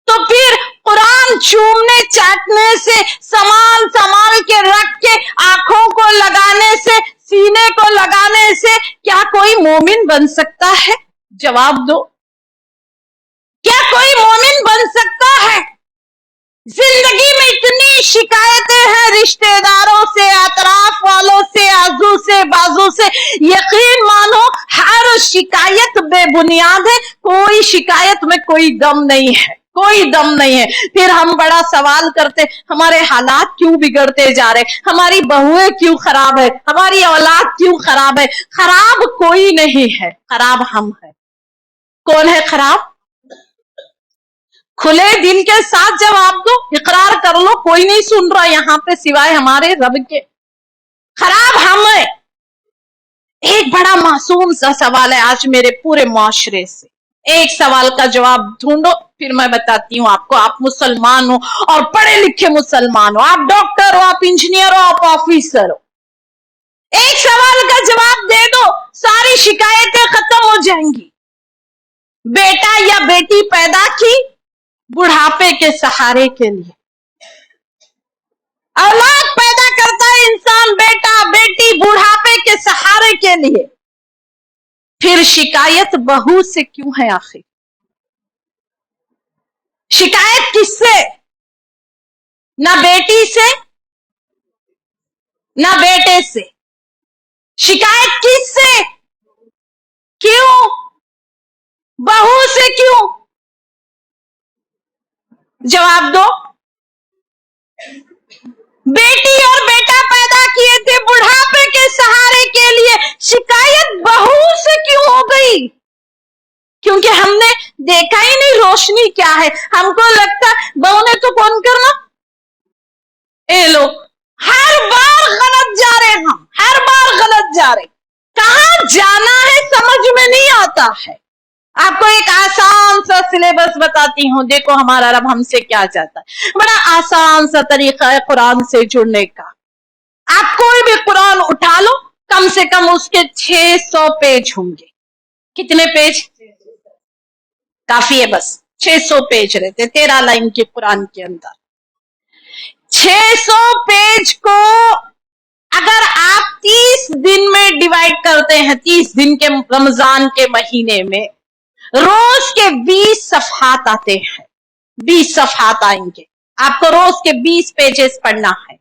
تو پھر قرآن چومنے چاٹنے سے، سنبھال کے رکھ کے، آنکھوں کو لگانے سے، سینے کو لگانے سے کیا کوئی مومن بن سکتا ہے؟ جواب دو، کیا کوئی مومن بن سکتا ہے؟ زندگی میں اتنی شکایتیں ہیں، رشتہ داروں سے، اطراف والوں سے، آزو سے، بازو سے۔ یقین مانو ہر شکایت بے بنیاد ہے، کوئی شکایت میں کوئی دم نہیں ہے، کوئی دم نہیں ہے۔ پھر ہم بڑا سوال کرتے، ہمارے حالات کیوں بگڑتے جا رہے، ہماری بہویں کیوں خراب ہے، ہماری اولاد کیوں خراب ہے؟ خراب کوئی نہیں ہے، خراب ہم ہیں۔ کون ہے خراب؟ کھلے دل کے ساتھ جواب دو، اقرار کر لو، کوئی نہیں سن رہا یہاں پہ سوائے ہمارے رب کے۔ خراب ہم ہیں۔ ایک بڑا معصوم سا سوال ہے آج میرے پورے معاشرے سے، ایک سوال کا جواب ڈھونڈو، پھر میں بتاتی ہوں آپ کو۔ آپ مسلمان ہو اور پڑھے لکھے مسلمان ہو، آپ ڈاکٹر ہو، آپ انجینئر ہو، آپ آفیسر ہو، ایک سوال کا جواب دے دو، ساری شکایتیں ختم ہو جائیں گی۔ بیٹا یا بیٹی پیدا کی بڑھاپے کے سہارے کے لیے، اولاد پیدا کرتا ہے انسان، بیٹا بیٹی بڑھاپے کے سہارے کے لیے، پھر شکایت بہو سے کیوں ہے آخر؟ شکایت کس سے؟ نہ بیٹی سے نہ بیٹے سے، شکایت کس سے؟ کیوں بہو سے؟ کیوں؟ جواب دو۔ بیٹی اور بیٹا پیدا کیے تھے بڑھاپے کے سہارے کے لیے، شکایت بہو سے کیوں ہو گئی؟ کیونکہ ہم نے دیکھا ہی نہیں روشنی کیا ہے، ہم کو لگتا بہو نے تو کون کرنا۔ اے لوگ ہر بار غلط جا رہے، ہم ہر بار غلط جا رہے، کہاں جانا ہے سمجھ میں نہیں آتا ہے۔ آپ کو ایک آسان سا سلیبس بتاتی ہوں، دیکھو ہمارا رب ہم سے کیا چاہتا ہے۔ بڑا آسان سا طریقہ ہے قرآن سے جڑنے کا۔ آپ کوئی بھی قرآن اٹھا لو، کم سے کم اس کے 600 پیج ہوں گے۔ کتنے پیج؟ کافی ہے، بس 600 پیج رہتے، 13 لائن کے قرآن کے اندر 600 पेज को अगर आप 30 दिन में डिवाइड करते हैं, 30 दिन के रमजान के महीने में रोज के 20 सफ़हात आते हैं, 20 सफ़हात आएंगे, आपको रोज के 20 पेजेस पढ़ना है।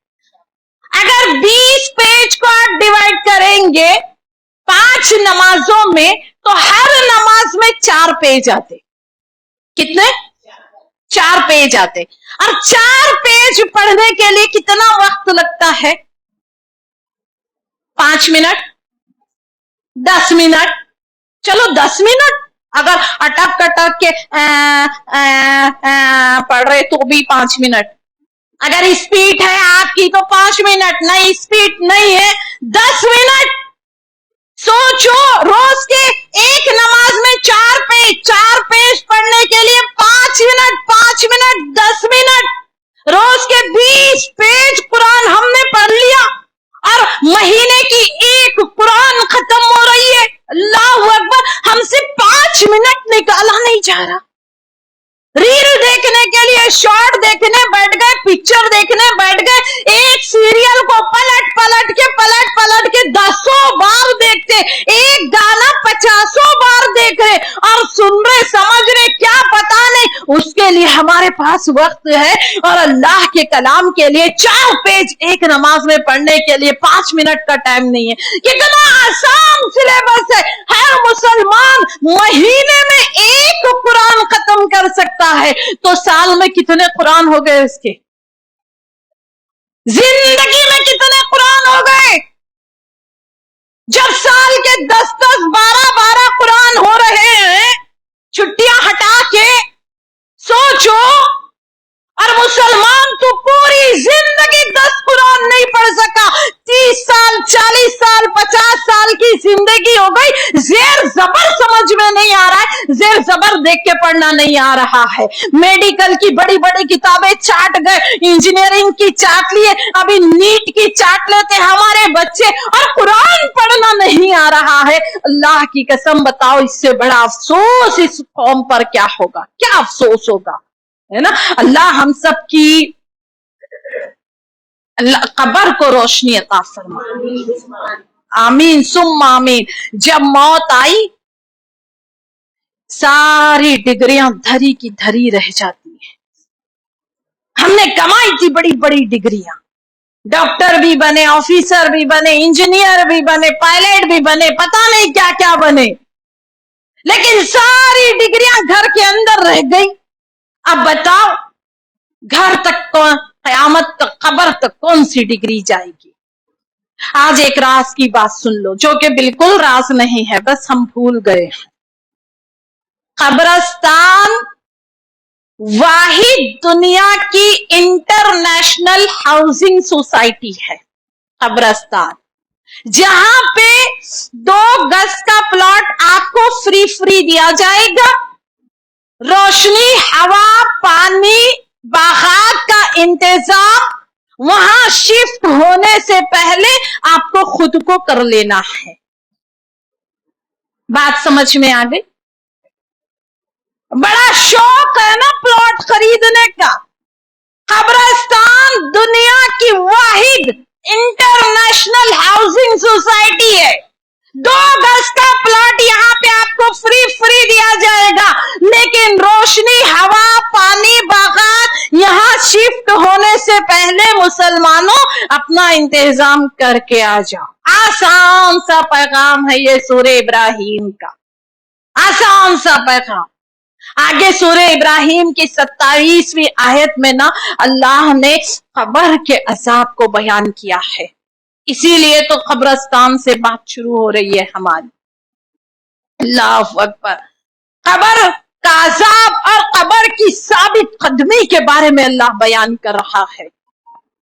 अगर 20 पेज को आप डिवाइड करेंगे 5 नमाजों में तो हर नमाज में 4 पेज आते। कितने? 4 पेज आते। और 4 पेज पढ़ने के लिए कितना वक्त लगता है? 5 मिनट, 10 मिनट, चलो 10 मिनट। अगर अटक कटक के पढ़ रहे तो भी 5 मिनट। अगर स्पीड है आपकी तो 5 मिनट, नहीं स्पीड नहीं है 10 मिनट। सोचो, रोज के एक नमाज में 4 पेज पढ़ने के लिए 5 मिनट, 5 मिनट 10 मिनट, रोज के 20 पेज कुरान हमने पढ़ लिया और महीने की एक कुरान खत्म हो रही है। अल्लाहु अकबर, हमसे 5 मिनट निकाला नहीं जा रहा। रील देखने के लिए शॉर्ट देखने बैठ गए, पिक्चर देखने बैठ गए, एक सीरियल को पलट पलट के 10 बार देखते, एक गाना 50 बार देख रहे और सुन रहे, समझ रहे, क्या पता नहीं। उसके लिए हमारे पास वक्त है और अल्लाह के कलाम के लिए 4 पेज एक नमाज में पढ़ने के लिए 5 मिनट का टाइम नहीं है। कितना आसान सिलेबस है। हर मुसलमान महीने में एक कुरान खत्म कर सकता है तो साल में कितने कुरान हो गए उसके? जिंदगी में कितने कुरान हो गए? जब साल के 10-10, 12-12 कुरान हो रहे हैं, छुट्टियां हटा के सोचो। और मुसलमान तो पूरी जिंदगी 10 कुरान नहीं पढ़ सका। 30 साल, 40 साल, 50 साल की जिंदगी हो गई, जेर जबर समझ में नहीं आ रहा है, जेर जबर देख के पढ़ना नहीं आ रहा है। मेडिकल की बड़ी बड़ी किताबें चाट गए, इंजीनियरिंग की चाट लिए, अभी नीट की चाट लेते हमारे बच्चे और कुरान पढ़ना नहीं आ रहा है। अल्लाह की कसम बताओ, इससे बड़ा अफसोस इस कौम पर क्या होगा? क्या अफसोस होगा, है ना। अल्लाह हम सब की अल्लाह कब्र को रोशनी अता फरमाए, आमीन सुम्मा आमीन। जब मौत आई सारी डिग्रियां धरी की धरी रह जाती है। हमने कमाई थी बड़ी बड़ी डिग्रियां, डॉक्टर भी बने, ऑफिसर भी बने, इंजीनियर भी बने, पायलट भी बने, पता नहीं क्या क्या बने, लेकिन सारी डिग्रियां घर के अंदर रह गई। अब बताओ, घर तक कौन, कयामत तक, कब्र तक कौन सी डिग्री जाएगी? आज एक राज की बात सुन लो, जो कि बिल्कुल राज नहीं है, बस हम भूल गए हैं। कब्रिस्तान वाहिद दुनिया की इंटरनेशनल हाउसिंग सोसाइटी है। कब्रिस्तान जहां पे 2 गज का प्लॉट आपको फ्री दिया जाएगा, रोशनी, हवा, पानी, बागात का इंतजाम वहां शिफ्ट होने से पहले आपको खुद को कर लेना है। बात समझ में आ गई? बड़ा शौक है ना प्लॉट खरीदने का। कब्रिस्तान दुनिया की वाहिद इंटरनेशनल हाउसिंग सोसाइटी है। 2 गज का प्लॉट यहाँ पे आपको फ्री दिया जाएगा, लेकिन रोशनी, हवा, पानी, बागात यहाँ शिफ्ट होने से पहले मुसलमानों अपना इंतजाम करके आ जाओ। आसान सा पैगाम है ये सूरह इब्राहिम का, आसान सा पैगाम। आगे सूरह इब्राहिम की 27वीं आयत में ना अल्लाह ने कब्र के अजाब को बयान किया है। इसीलिए तो कब्रिस्तान से बात शुरू हो रही है हमारी। अल्लाहु अकबर। कब्र का अजाब और कब्र की साबित कदमी के बारे में अल्लाह बयान कर रहा है।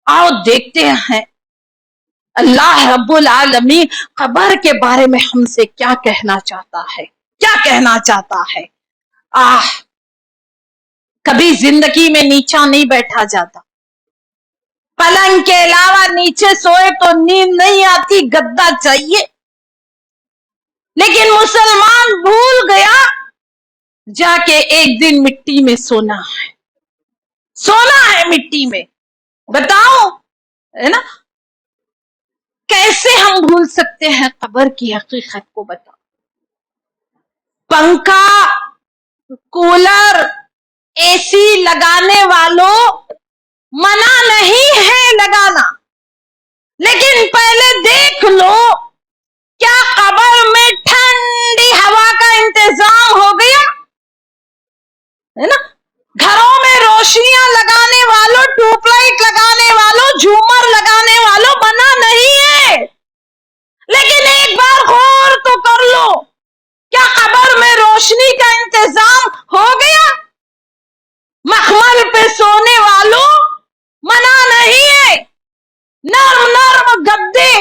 आओ देखते हैं अल्लाह रब्बुल आलमीन कब्र के बारे में हमसे क्या कहना चाहता है, क्या कहना चाहता है। कभी जिंदगी में नीचा नहीं बैठा जाता, पलंग के अलावा नीचे सोए तो नींद नहीं आती, गद्दा चाहिए। लेकिन मुसलमान भूल गया जाके एक दिन मिट्टी में सोना है, सोना है मिट्टी में। بتاؤ ہے نا، کیسے ہم بھول سکتے ہیں قبر کی حقیقت کو؟ بتاؤ، پنکھا، کولر، اے سی لگانے والوں منع نہیں ہے لگانا، لیکن پہلے دیکھ لو کیا قبر میں ٹھنڈی ہوا کا انتظام ہو گیا ہے نا؟ گھروں میں روشنیاں لگانے والوں، ٹیوب لائٹ لگانے والوں، جھومر لگانے والوں منع نہیں ہے، لیکن ایک بار غور تو کر لو کیا قبر میں روشنی کا انتظام ہو گیا؟ مخمل پہ سونے والوں منع نہیں ہے، نرم نرم گدے،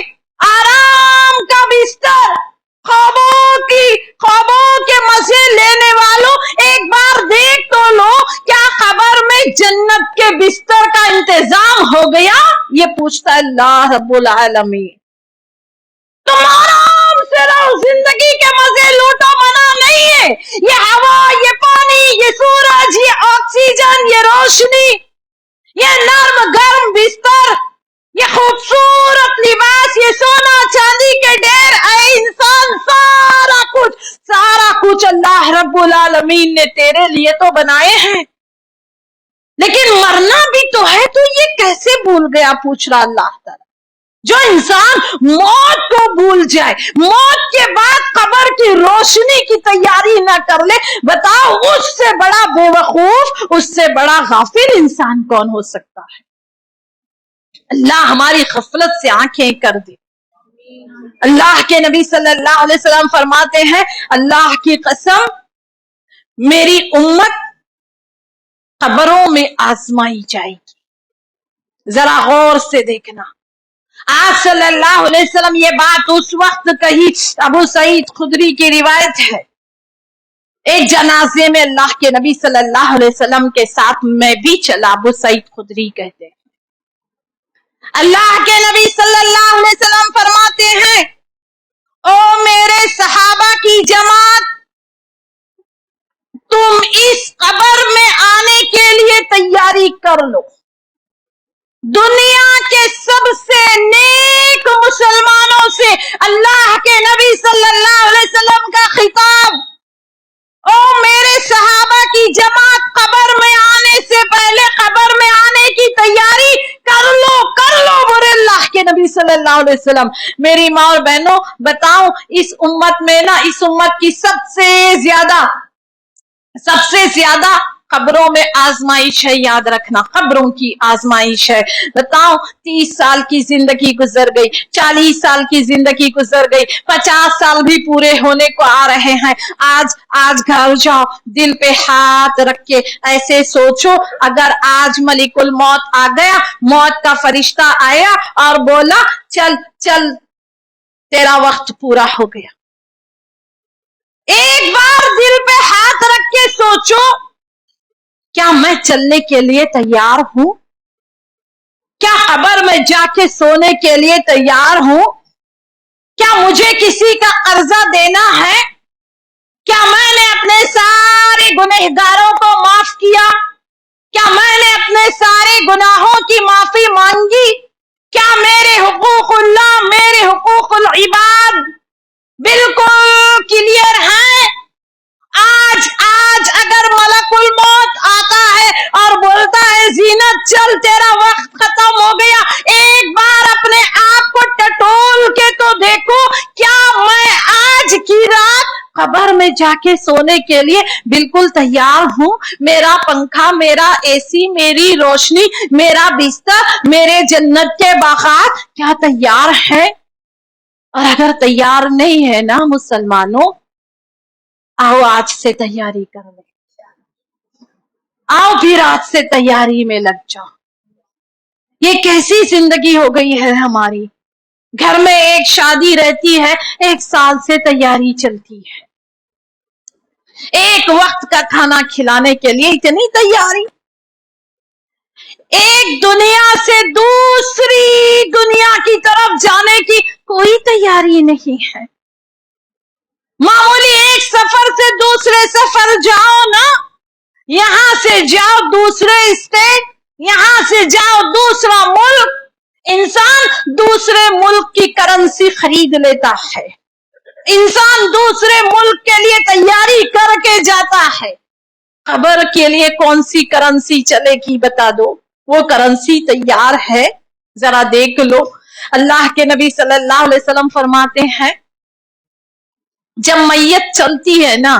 آرام کا بستر، خوابوں کے مزے لینے والوں ایک بار دیکھ تو لو کیا قبر میں جنت کے بستر کا انتظام ہو گیا؟ یہ پوچھتا ہے اللہ رب العالمین۔ تم آرام سے رہو، زندگی کے مزے لوٹو، منع نہیں ہے، یہ ہوا، یہ پانی، یہ سورج، یہ آکسیجن، یہ روشنی، یہ نرم گرم بستر، یہ خوبصورت لباس، یہ سونا چاندی کے ڈھیر، اے انسان، سارا کچھ اللہ رب العالمین نے تیرے لیے تو بنائے ہیں، لیکن مرنا بھی تو ہے، تو یہ کیسے بھول گیا؟ پوچھ رہا اللہ تعالیٰ۔ جو انسان موت کو بھول جائے، موت کے بعد قبر کی روشنی کی تیاری نہ کر لے، بتاؤ اس سے بڑا بے وقوف، اس سے بڑا غافل انسان کون ہو سکتا ہے؟ اللہ ہماری غفلت سے آنکھیں کر دے۔ اللہ کے نبی صلی اللہ علیہ وسلم فرماتے ہیں، اللہ کی قسم میری امت قبروں میں آزمائی جائے گی۔ ذرا غور سے دیکھنا، آج صلی اللہ علیہ وسلم یہ بات اس وقت کہی، ابو سعید خدری کی روایت ہے، ایک جنازے میں اللہ کے نبی صلی اللہ علیہ وسلم کے ساتھ میں بھی چلا، ابو سعید خدری کہتے ہیں۔ اللہ کے نبی صلی اللہ علیہ وسلم فرماتے ہیں، او میرے صحابہ کی جماعت، تم اس قبر میں آنے کے لیے تیاری کر لو۔ دنیا کے سب سے نیک مسلمانوں سے اللہ کے نبی صلی اللہ علیہ وسلم کا خطاب، او میرے صحابہ کی جماعت، قبر میں آنے سے پہلے قبر میں آنے کی تیاری کر لو برے اللہ کے نبی صلی اللہ علیہ وسلم۔ میری ماں اور بہنوں، بتاؤ اس امت میں نا، اس امت کی سب سے زیادہ قبروں میں آزمائش ہے، یاد رکھنا، قبروں کی آزمائش ہے۔ بتاؤ 30 سال کی زندگی گزر گئی، 40 سال کی زندگی گزر گئی، 50 سال بھی پورے ہونے کو آ رہے ہیں، آج گھر جاؤ، دل پہ ہاتھ رکھ کے ایسے سوچو، اگر آج ملک الموت آ گیا، موت کا فرشتہ آیا اور بولا چل تیرا وقت پورا ہو گیا، ایک بار دل پہ ہاتھ رکھ کے سوچو، کیا میں چلنے کے لیے تیار ہوں؟ کیا قبر میں جا کے سونے کے لیے تیار ہوں؟ کیا مجھے کسی کا قرضہ دینا ہے؟ کیا میں نے اپنے سارے گنہگاروں کو معاف کیا؟ کیا میں نے اپنے سارے گناہوں کی معافی مانگی؟ کیا میرے حقوق اللہ، میرے حقوق العباد بالکل کلیئر ہیں؟ آج اگر ملک الموت آتا ہے اور بولتا ہے زینت چل تیرا وقت ختم ہو گیا، ایک بار اپنے آپ کو ٹٹول کے تو دیکھو، کیا میں آج کی رات قبر میں جا کے سونے کے لیے بالکل تیار ہوں؟ میرا پنکھا، میرا اے سی، میری روشنی، میرا بستر، میرے جنت کے باغات کیا تیار ہے؟ اور اگر تیار نہیں ہے نا مسلمانوں، آؤ آج سے تیاری کر لیں، آؤ پھر آج سے تیاری میں لگ جاؤ۔ یہ کیسی زندگی ہو گئی ہے ہماری؟ گھر میں ایک شادی رہتی ہے، 1 سال سے تیاری چلتی ہے، ایک وقت کا کھانا کھلانے کے لیے اتنی تیاری، ایک دنیا سے دوسری دنیا کی طرف جانے کی کوئی تیاری نہیں ہے۔ معمولی ایک سفر سے دوسرے سفر جاؤ نا، یہاں سے جاؤ دوسرے اسٹیٹ، यहां से जाओ दूसरा मुल्क, इंसान दूसरे मुल्क की करेंसी खरीद लेता है, इंसान दूसरे मुल्क के लिए तैयारी करके जाता है। खबर के लिए कौन सी करेंसी चलेगी बता दो, वो करेंसी तैयार है, जरा देख लो। अल्लाह के नबी सल्लल्लाहु अलैहि वसल्लम फरमाते हैं जब मैयत चलती है ना,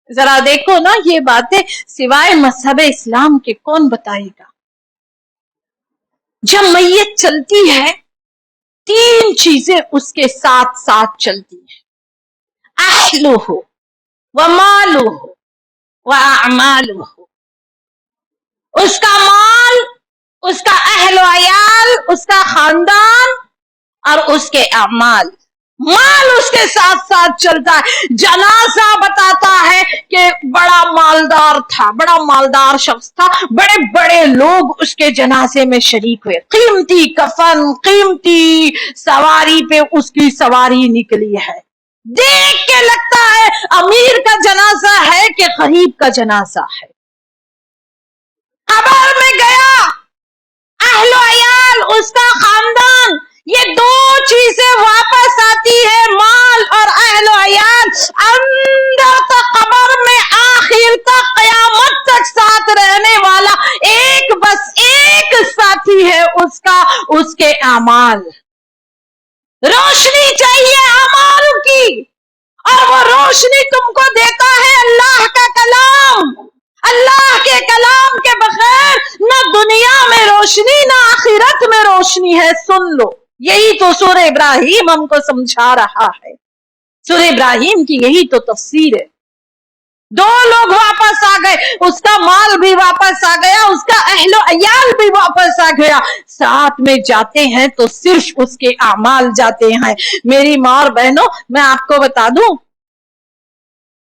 जरा देखो ना, ये बातें सिवाय मजहब इस्लाम के कौन बताएगा। जब मैयत चलती है तीन चीजें उसके साथ साथ चलती है, अहलुहु व मालुहु व अमालुहु। उसका माल, उसका अहल अयाल, उसका खानदान और उसके अमाल। माल उसके साथ साथ चलता है। जनाजा बताता है कि बड़ा मालदार था, बड़ा मालदार शख्स था, बड़े बड़े लोग उसके जनाजे में शरीक हुए, कीमती कफन, कीमती सवारी पे उसकी सवारी निकली है। देख के लगता है अमीर का जनाजा है कि गरीब का जनाजा है। खबर में गया, अहलो अयाल, उसका खानदान, ये दो चीजें वापस आती है, माल और अहलो अयाल। अंदर तक कब्र में आखिर तक कयामत तक साथ रहने वाला एक, बस एक साथी है उसका, उसके अमाल। रोशनी चाहिए अमाल की, और वो रोशनी तुमको देता है अल्लाह का कलाम। अल्लाह के कलाम के बगैर न दुनिया में रोशनी न आखिरत में रोशनी है। सुन लो, यही तो सूरह इब्राहिम हमको समझा रहा है। सूरह इब्राहिम की यही तो तफसीर है। दो लोग वापस आ गए, उसका माल भी वापस आ गया, उसका अहलो अयाल भी वापस आ गया। साथ में जाते हैं तो सिर्फ उसके अमाल जाते हैं। मेरी मां और बहनों, मैं आपको बता दूं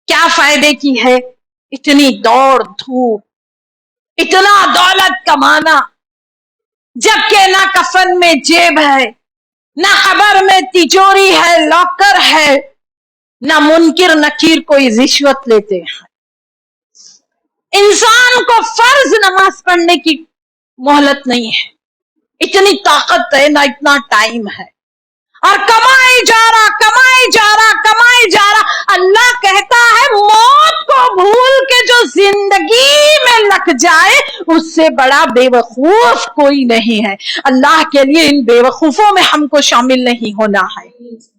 क्या फायदे की है इतनी दौड़ धूप, इतना दौलत कमाना, जबकि ना कफन में जेब है, ना खबर में तिजोरी है, लॉकर है, ना मुनकिर नकीर कोई रिश्वत लेते हैं। इंसान को फर्ज नमाज पढ़ने की मोहलत नहीं है, इतनी ताकत है ना, इतना टाइम है, और कमाई जा रहा, कमाई जा रहा, कमाई जा रहा। अल्लाह कहता है मौत को भूल के जो जिंदगी में लग जाए उससे बड़ा बेवकूफ कोई नहीं है। अल्लाह के लिए इन बेवकूफों में हमको शामिल नहीं होना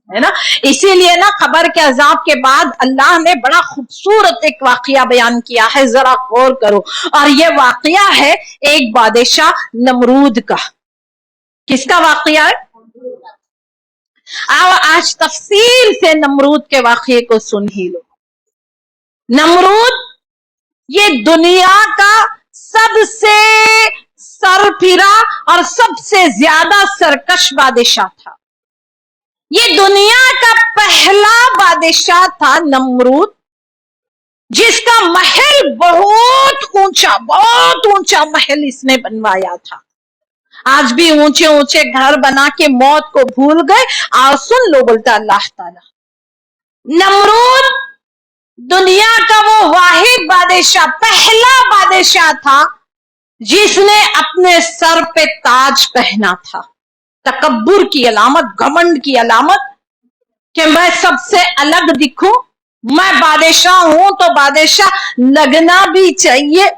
है ना। इसीलिए ना खबर के अजाब के बाद अल्लाह ने बड़ा खूबसूरत एक वाकया बयान किया है, जरा गौर करो। और ये वाकया है एक बादशाह नमरूद का। किसका वाकया है? आओ आज तफसील से नमरूद के वाक़ये को सुन ही लो। नमरूद ये दुनिया का सबसे सरफिरा और सबसे ज्यादा सरकश बादशाह था। ये दुनिया का पहला बादशाह था नमरूद, जिसका महल बहुत ऊंचा महल इसने बनवाया था। आज भी ऊंचे ऊंचे घर बना के मौत को भूल गए। और सुन लो, बोलता अल्लाह ताला, नमरूद दुनिया का वो वाहिद बादशाह, पहला बादशाह था जिसने अपने सर पे ताज पहना था। तकब्बुर की अलामत, घमंड की अलामत, कि मैं सबसे अलग दिखूं, मैं बादशाह हूं तो बादशाह लगना भी चाहिए।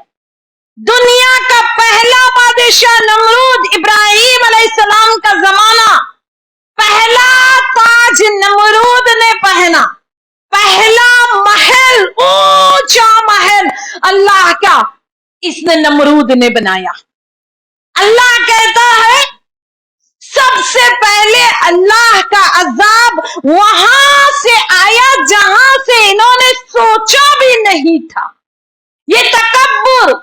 दुनिया का पहला बादशाह नमरूद, इब्राहिम अलैहिस्सलाम का जमाना, पहला ताज नमरूद ने पहना, पहला महल, ऊंचा महल अल्लाह का इसने नमरूद ने बनाया। अल्लाह कहता है सबसे पहले अल्लाह का अजाब वहां से आया जहां से इन्होंने सोचा भी नहीं था। ये तकब्बुर,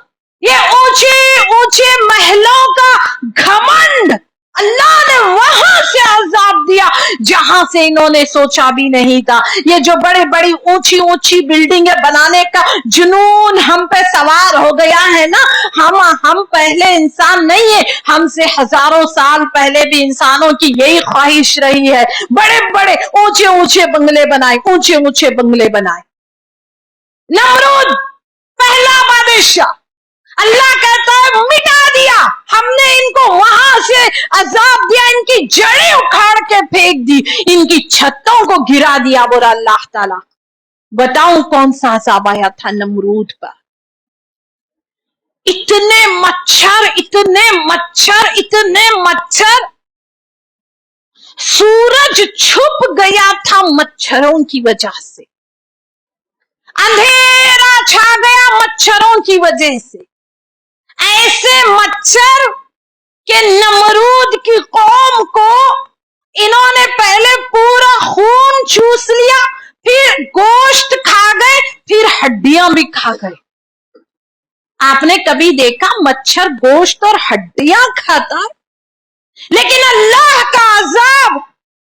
ये ऊंचे ऊंचे महलों का घमंड, अल्लाह ने वहां से अजाब दिया जहां से इन्होंने सोचा भी नहीं था। ये जो बड़ी बड़ी ऊंची ऊंची बिल्डिंगें बनाने का जुनून हम पे सवार हो गया है ना, हम पहले इंसान नहीं है, हमसे हजारों साल पहले भी इंसानों की यही ख्वाहिश रही है, बड़े बड़े ऊंचे ऊंचे बंगले बनाए, ऊंचे ऊंचे बंगले बनाए। नमरूद पहला बादशाह, اللہ کہتا ہے مٹا دیا ہم نے ان کو, وہاں سے عذاب دیا, ان کی جڑیں اکھاڑ کے پھینک دی, ان کی چھتوں کو گرا دیا. بولا اللہ تعالی بتاؤں کون سا عذاب آیا تھا نمرود پر. اتنے مچھر اتنے مچھر اتنے مچھر, سورج چھپ گیا تھا مچھروں کی وجہ سے, اندھیرا چھا گیا مچھروں کی وجہ سے. ایسے مچھر کہ نمرود کی قوم کو انہوں نے پہلے پورا خون چوس لیا, پھر گوشت کھا گئے, پھر ہڈیاں بھی کھا گئے. آپ نے کبھی دیکھا مچھر گوشت اور ہڈیاں کھاتا؟ لیکن اللہ کا عذاب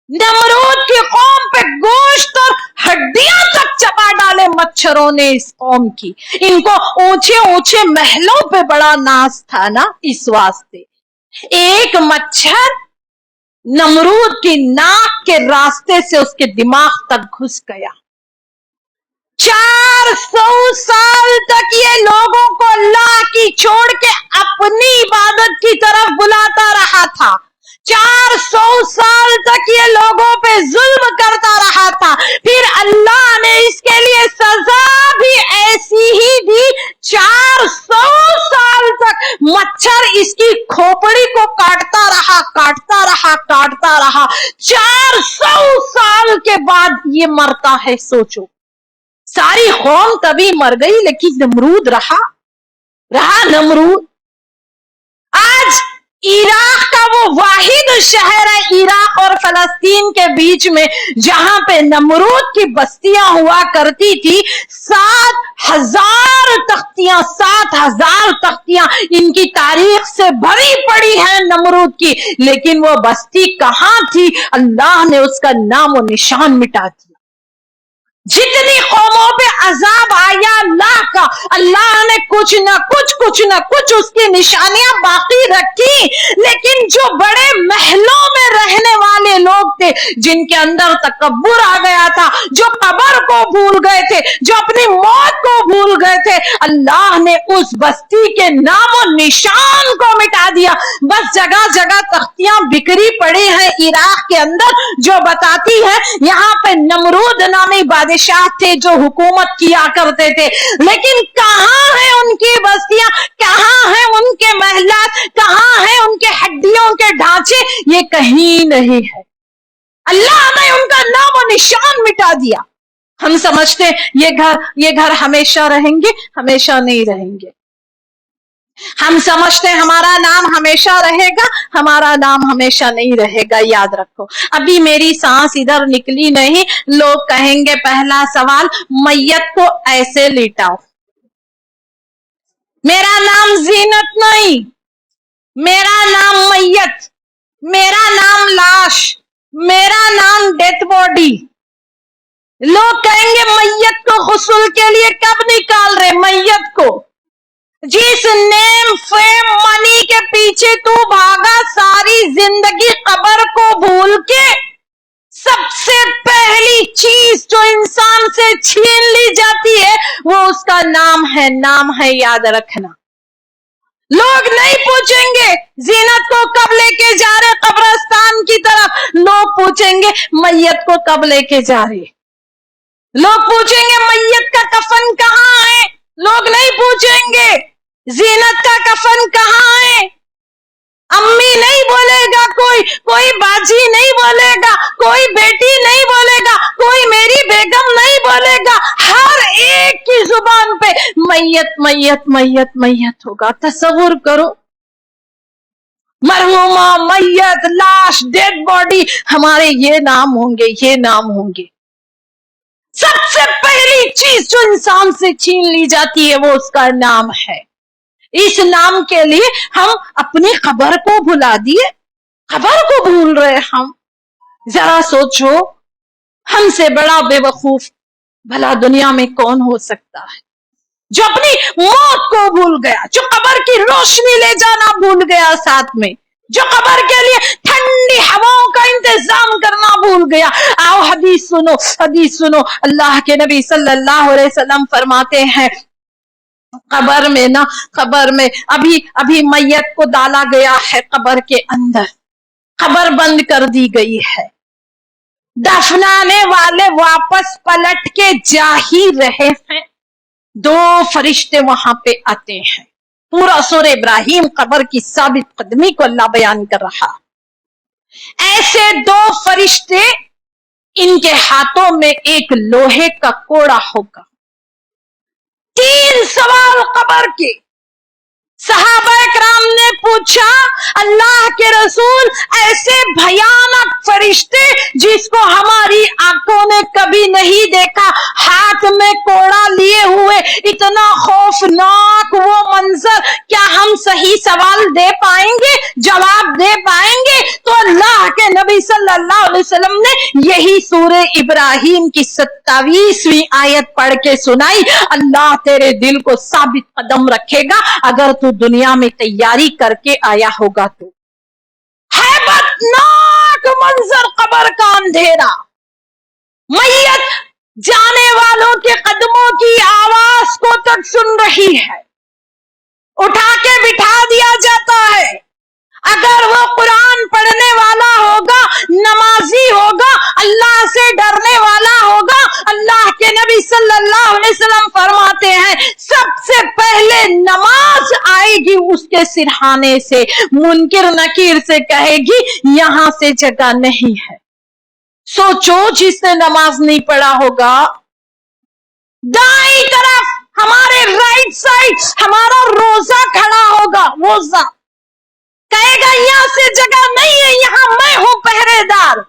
نمرود کی قوم پہ گوشت اور ہڈیاں تک چبا ڈالے مچھروں نے اس قوم کی. ان کو اونچے اونچے محلوں پہ بڑا ناز تھا نا, اس واسطے ایک مچھر نمرود کی ناک کے راستے سے اس کے دماغ تک گھس گیا. 400 سال تک یہ لوگوں کو اللہ کی چھوڑ کے اپنی عبادت کی طرف بلاتا رہا تھا. 400 سال تک یہ لوگوں پہ ظلم کرتا رہا تھا. پھر اللہ نے اس کے لیے سزا بھی ایسی ہی دی. 400 سال تک مچھر اس کی کھوپڑی کو کاٹتا رہا کاٹتا رہا کاٹتا رہا. 400 سال کے بعد یہ مرتا ہے. سوچو, ساری قوم کبھی مر گئی لیکن نمرود رہا نمرود. آج عراق کا وہ واحد شہر ہے, عراق اور فلسطین کے بیچ میں, جہاں پہ نمرود کی بستیاں ہوا کرتی تھی. 7,000 تختیاں ان کی تاریخ سے بھری پڑی ہیں نمرود کی. لیکن وہ بستی کہاں تھی؟ اللہ نے اس کا نام و نشان مٹا دیا. جتنی قوموں پہ عذاب آیا اللہ کا, اللہ نے کچھ نہ کچھ اس کی نشانیاں باقی رکھی. لیکن جو بڑے محلوں میں رہنے والے لوگ تھے, جن کے اندر تکبر آ گیا تھا, جو قبر کو بھول گئے تھے, جو اپنی موت کو بھول گئے تھے, اللہ نے اس بستی کے نام و نشان کو مٹا دیا. بس جگہ جگہ تختیاں بکھری پڑی ہیں عراق کے اندر, جو بتاتی ہے یہاں پہ نمرود نامی بادشاہ تھے جو حکومت کیا کرتے تھے. لیکن کہاں ہیں ان کی بستیاں, کہاں ہیں ان کے محلات, کہاں ہیں ان کے ہڈیوں کے ڈھانچے؟ یہ کہیں نہیں ہے. اللہ نے ان کا نام و نشان مٹا دیا. ہم سمجھتے یہ گھر ہمیشہ رہیں گے, ہمیشہ نہیں رہیں گے. ہم سمجھتے ہمارا نام ہمیشہ رہے گا, ہمارا نام ہمیشہ نہیں رہے گا. یاد رکھو, ابھی میری سانس ادھر نکلی نہیں, لوگ کہیں گے پہلا سوال, میت کو ایسے لیٹاؤ. میرا نام زینت نہیں, میرا نام میت, میرا نام لاش, میرا نام ڈیتھ باڈی. لوگ کہیں گے میت کو غسل کے لیے کب نکال رہے میت کو؟ جس نیم فیم منی کے پیچھے تو بھاگا ساری زندگی قبر کو بھول کے, سب سے پہلی چیز جو انسان سے چھین لی جاتی ہے وہ اس کا نام ہے. یاد رکھنا. لوگ نہیں پوچھیں گے زینت کو کب لے کے جا رہے قبرستان کی طرف, لوگ پوچھیں گے میت کو کب لے کے جا رہے. لوگ پوچھیں گے میت کا کفن کہاں ہے, لوگ نہیں پوچھیں گے زینت کا کفن کہاں ہے. امی نہیں بولے گا, کوئی باجی نہیں بولے گا, کوئی بیٹی نہیں بولے گا, کوئی میری بیگم نہیں بولے گا. ہر ایک کی زبان پہ میت میت میت میت ہوگا. تصور کرو, مرحومہ, میت, لاش, ڈیڈ باڈی, ہمارے یہ نام ہوں گے. سب سے پہلی چیز جو انسان سے چھین لی جاتی ہے وہ اس کا نام ہے. اس نام کے لیے ہم اپنی خبر کو بھلا دیے, خبر کو بھول رہے ہم. ذرا سوچو, ہم سے بڑا بے وقوف بھلا دنیا میں کون ہو سکتا ہے, جو اپنی موت کو بھول گیا, جو قبر کی روشنی لے جانا بھول گیا ساتھ میں, جو قبر کے لیے ٹھنڈی ہواؤں کا انتظام کرنا بھول گیا. آؤ حدیث سنو. اللہ کے نبی صلی اللہ علیہ وسلم فرماتے ہیں, قبر میں نا، قبر میں ابھی میت کو ڈالا گیا ہے قبر کے اندر، قبر بند کر دی گئی ہے، دفنانے والے واپس پلٹ کے جا ہی رہے ہیں، دو فرشتے وہاں پہ آتے ہیں۔ پورا سورہ ابراہیم قبر کی ثابت قدمی کو اللہ بیان کر رہا۔ ایسے دو فرشتے، ان کے ہاتھوں میں ایک لوہے کا کوڑا ہوگا، 3 سوال قبر کے۔ صحابہ کرام نے پوچھا اللہ کے رسول، ایسے بھیانک فرشتے جس کو ہماری آنکھوں نے کبھی نہیں دیکھا، ہاتھ میں کوڑا لیے ہوئے، اتنا خوفناک وہ منظر، کیا ہم صحیح سوال دے پائیں گے، جواب دے پائیں گے؟ تو اللہ کے نبی صلی اللہ علیہ وسلم نے یہی سورہ ابراہیم کی 27ویں آیت پڑھ کے سنائی، اللہ تیرے دل کو ثابت قدم رکھے گا اگر تو دنیا میں تیاری کر کے آیا ہوگا تو۔ ہیبتناک منظر قبر کا اندھیرا، میت جانے والوں کے قدموں کی آواز کو تک سن رہی ہے، اٹھا کے بٹھا دیا جاتا ہے۔ اگر وہ قرآن پڑھنے والا ہوگا، نمازی ہوگا، اللہ سے ڈرنے والا ہوگا، اللہ کے نبی صلی اللہ علیہ وسلم فرماتے ہیں سب سے پہلے نماز آئے گی اس کے سرہانے سے، منکر نکیر سے کہے گی یہاں سے جگہ نہیں ہے۔ سوچو جس نے نماز نہیں پڑھا ہوگا، دائیں طرف ہمارے رائٹ سائڈ ہمارا روزہ کھڑا ہوگا، روزہ کہے گا یہاں سے جگہ نہیں ہے، یہاں میں ہوں پہرے دار۔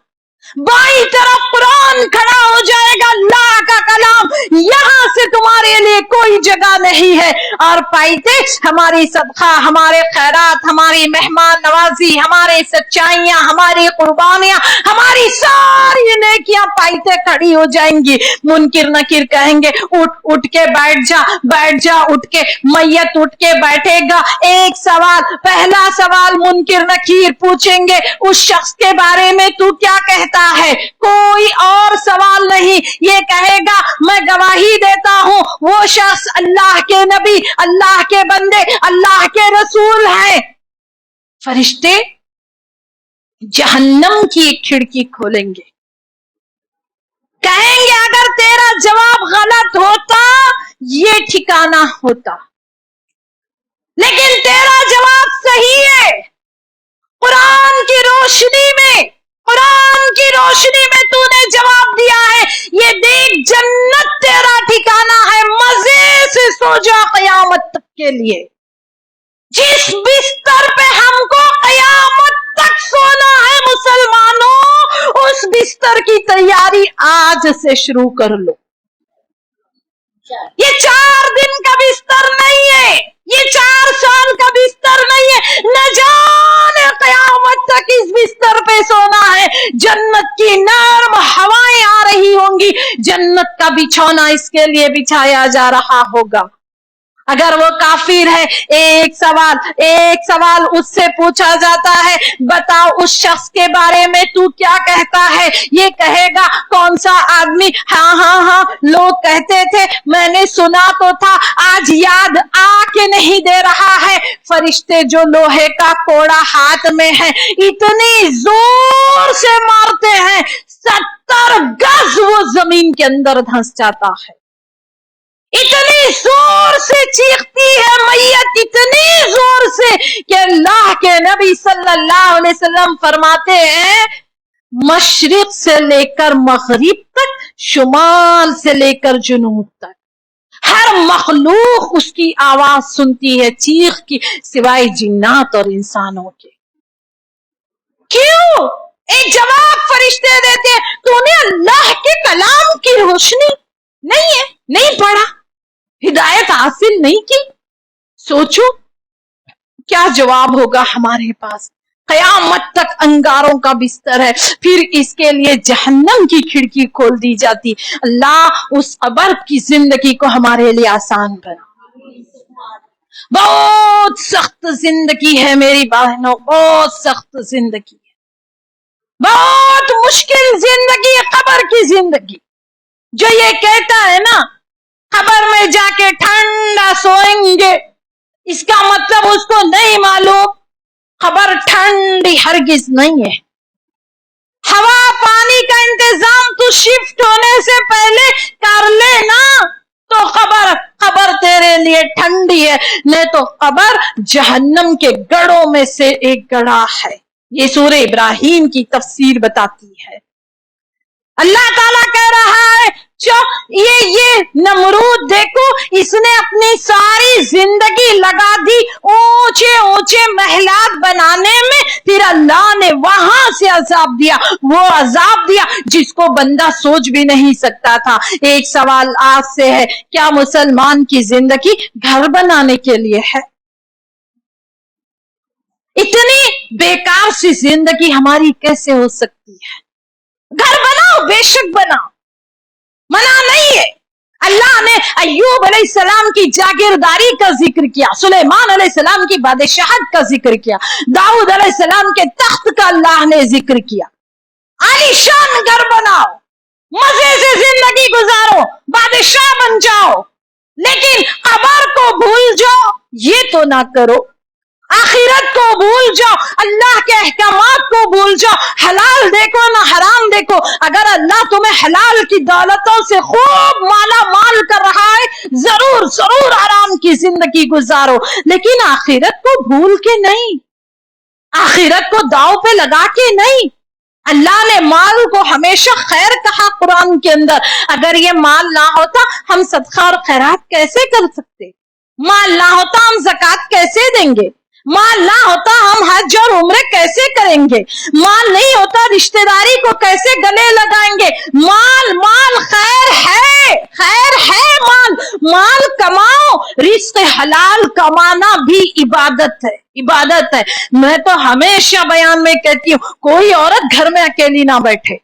بائیں طرف قرآن کھڑا ہو جائے گا، اللہ کا کلام، یہاں سے تمہارے لیے کوئی جگہ نہیں ہے۔ اور پائتے ہماری صدقہ، ہمارے خیرات، ہماری مہمان نوازی، ہمارے سچائیاں، ہماری قربانیاں، ہماری ساری نیکیاں پائتے کھڑی ہو جائیں گی۔ منکر نکیر کہیں گے اٹھ کے بیٹھ جا، اٹھ کے میت اٹھ کے بیٹھے گا۔ ایک سوال، پہلا سوال منکر نکیر پوچھیں گے اس شخص کے بارے میں تو کیا کہتا ہے؟ کوئی اور سوال نہیں، یہ کہے گا میں گواہی دیتا ہوں وہ شخص اللہ کے نبی، اللہ کے بندے، اللہ کے رسول ہیں۔ فرشتے جہنم کی ایک کھڑکی کھولیں گے، کہیں گے اگر تیرا جواب غلط ہوتا یہ ٹھکانہ ہوتا، لیکن تیرا جواب صحیح ہے۔ قرآن کی روشنی میں تو نے جواب دیا ہے، یہ دیکھ جنت تیرا ٹھکانہ ہے، مزے سے سو جا قیامت تک کے لیے۔ جس بستر پہ ہم کو قیامت تک سونا ہے مسلمانوں، اس بستر کی تیاری آج سے شروع کر لو۔ یہ 4 دن کا بستر نہیں ہے، یہ 4 سال کا بستر نہیں ہے، نہ جانے قیامت تک اس بستر پہ سونا ہے۔ جنت کی نرم ہوائیں آ رہی ہوں گی، جنت کا بچھونا اس کے لیے بچھایا جا رہا ہوگا۔ اگر وہ کافر ہے، ایک سوال اس سے پوچھا جاتا ہے، بتاؤ اس شخص کے بارے میں تو کیا کہتا ہے؟ یہ کہے گا کون سا آدمی؟ ہاں لوگ کہتے تھے، میں نے سنا تو تھا، آج یاد آ کے نہیں دے رہا ہے۔ فرشتے جو لوہے کا کوڑا ہاتھ میں ہے اتنی زور سے مارتے ہیں 70 گز وہ زمین کے اندر دھنس جاتا ہے۔ اتنی زور سے چیختی ہے میت، اتنی زور سے کہ اللہ کے نبی صلی اللہ علیہ وسلم فرماتے ہیں مشرق سے لے کر مغرب تک، شمال سے لے کر جنوب تک ہر مخلوق اس کی آواز سنتی ہے، چیخ کی، سوائے جنات اور انسانوں کے۔ کیوں؟ ایک جواب فرشتے دیتے، تو نے اللہ کے کلام کی روشنی نہیں پڑھا، ہدایت حاصل نہیں کی۔ سوچو کیا جواب ہوگا ہمارے پاس۔ قیامت تک انگاروں کا بستر ہے، پھر اس کے لیے جہنم کی کھڑکی کھول دی جاتی۔ اللہ اس قبر کی زندگی کو ہمارے لیے آسان بنا۔ بہت سخت زندگی ہے میری بہنوں، بہت سخت زندگی ہے، بہت مشکل زندگی ہے قبر کی زندگی۔ جو یہ کہتا ہے نا قبر میں جا کے ٹھنڈا سوئیں گے، اس کا مطلب اس کو نہیں معلوم قبر ٹھنڈی ہرگز نہیں ہے۔ ہوا پانی کا انتظام تو شفٹ ہونے سے پہلے کر لینا، تو قبر تیرے لیے ٹھنڈی ہے، نہیں تو قبر جہنم کے گڑھوں میں سے ایک گڑھا ہے۔ یہ سورہ ابراہیم کی تفسیر بتاتی ہے۔ اللہ تعالیٰ کہہ رہا ہے جو یہ نمرود دیکھو، اس نے اپنی ساری زندگی لگا دی اونچے اونچے محلات بنانے میں، پھر اللہ نے وہاں سے عذاب دیا، وہ عذاب دیا جس کو بندہ سوچ بھی نہیں سکتا تھا۔ ایک سوال آپ سے ہے، کیا مسلمان کی زندگی گھر بنانے کے لیے ہے؟ اتنی بیکار سی زندگی ہماری کیسے ہو سکتی ہے؟ گھر بناؤ، بے شک بناؤ، منع نہیں ہے۔ اللہ نے ایوب علیہ السلام کی جاگیرداری کا ذکر کیا، سلیمان علیہ السلام کی بادشاہت کا ذکر کیا، داؤد علیہ السلام کے تخت کا اللہ نے ذکر کیا۔ عالی شان گھر بناؤ، مزے سے زندگی گزارو، بادشاہ بن جاؤ، لیکن قبر کو بھول جاؤ، یہ تو نہ کرو۔ آخرت کو بھول جاؤ، اللہ کے احکامات کو بھول جاؤ، حلال دیکھو نہ حرام دیکھو۔ اگر اللہ تمہیں حلال کی دولتوں سے خوب مالا مال کر رہا ہے، ضرور ضرور حرام کی زندگی گزارو، لیکن آخرت کو بھول کے نہیں، آخرت کو داؤ پہ لگا کے نہیں۔ اللہ نے مال کو ہمیشہ خیر کہا قرآن کے اندر۔ اگر یہ مال نہ ہوتا ہم صدقہ اور خیرات کیسے کر سکتے؟ مال نہ ہوتا ہم زکوٰۃ کیسے دیں گے؟ مال نہ ہوتا ہم حج اور عمرے کیسے کریں گے؟ مال نہیں ہوتا رشتہ داری کو کیسے گلے لگائیں گے؟ مال خیر ہے، خیر ہے، مال کماؤ، رزق حلال کمانا بھی عبادت ہے، عبادت ہے۔ میں تو ہمیشہ بیان میں کہتی ہوں، کوئی عورت گھر میں اکیلی نہ بیٹھے،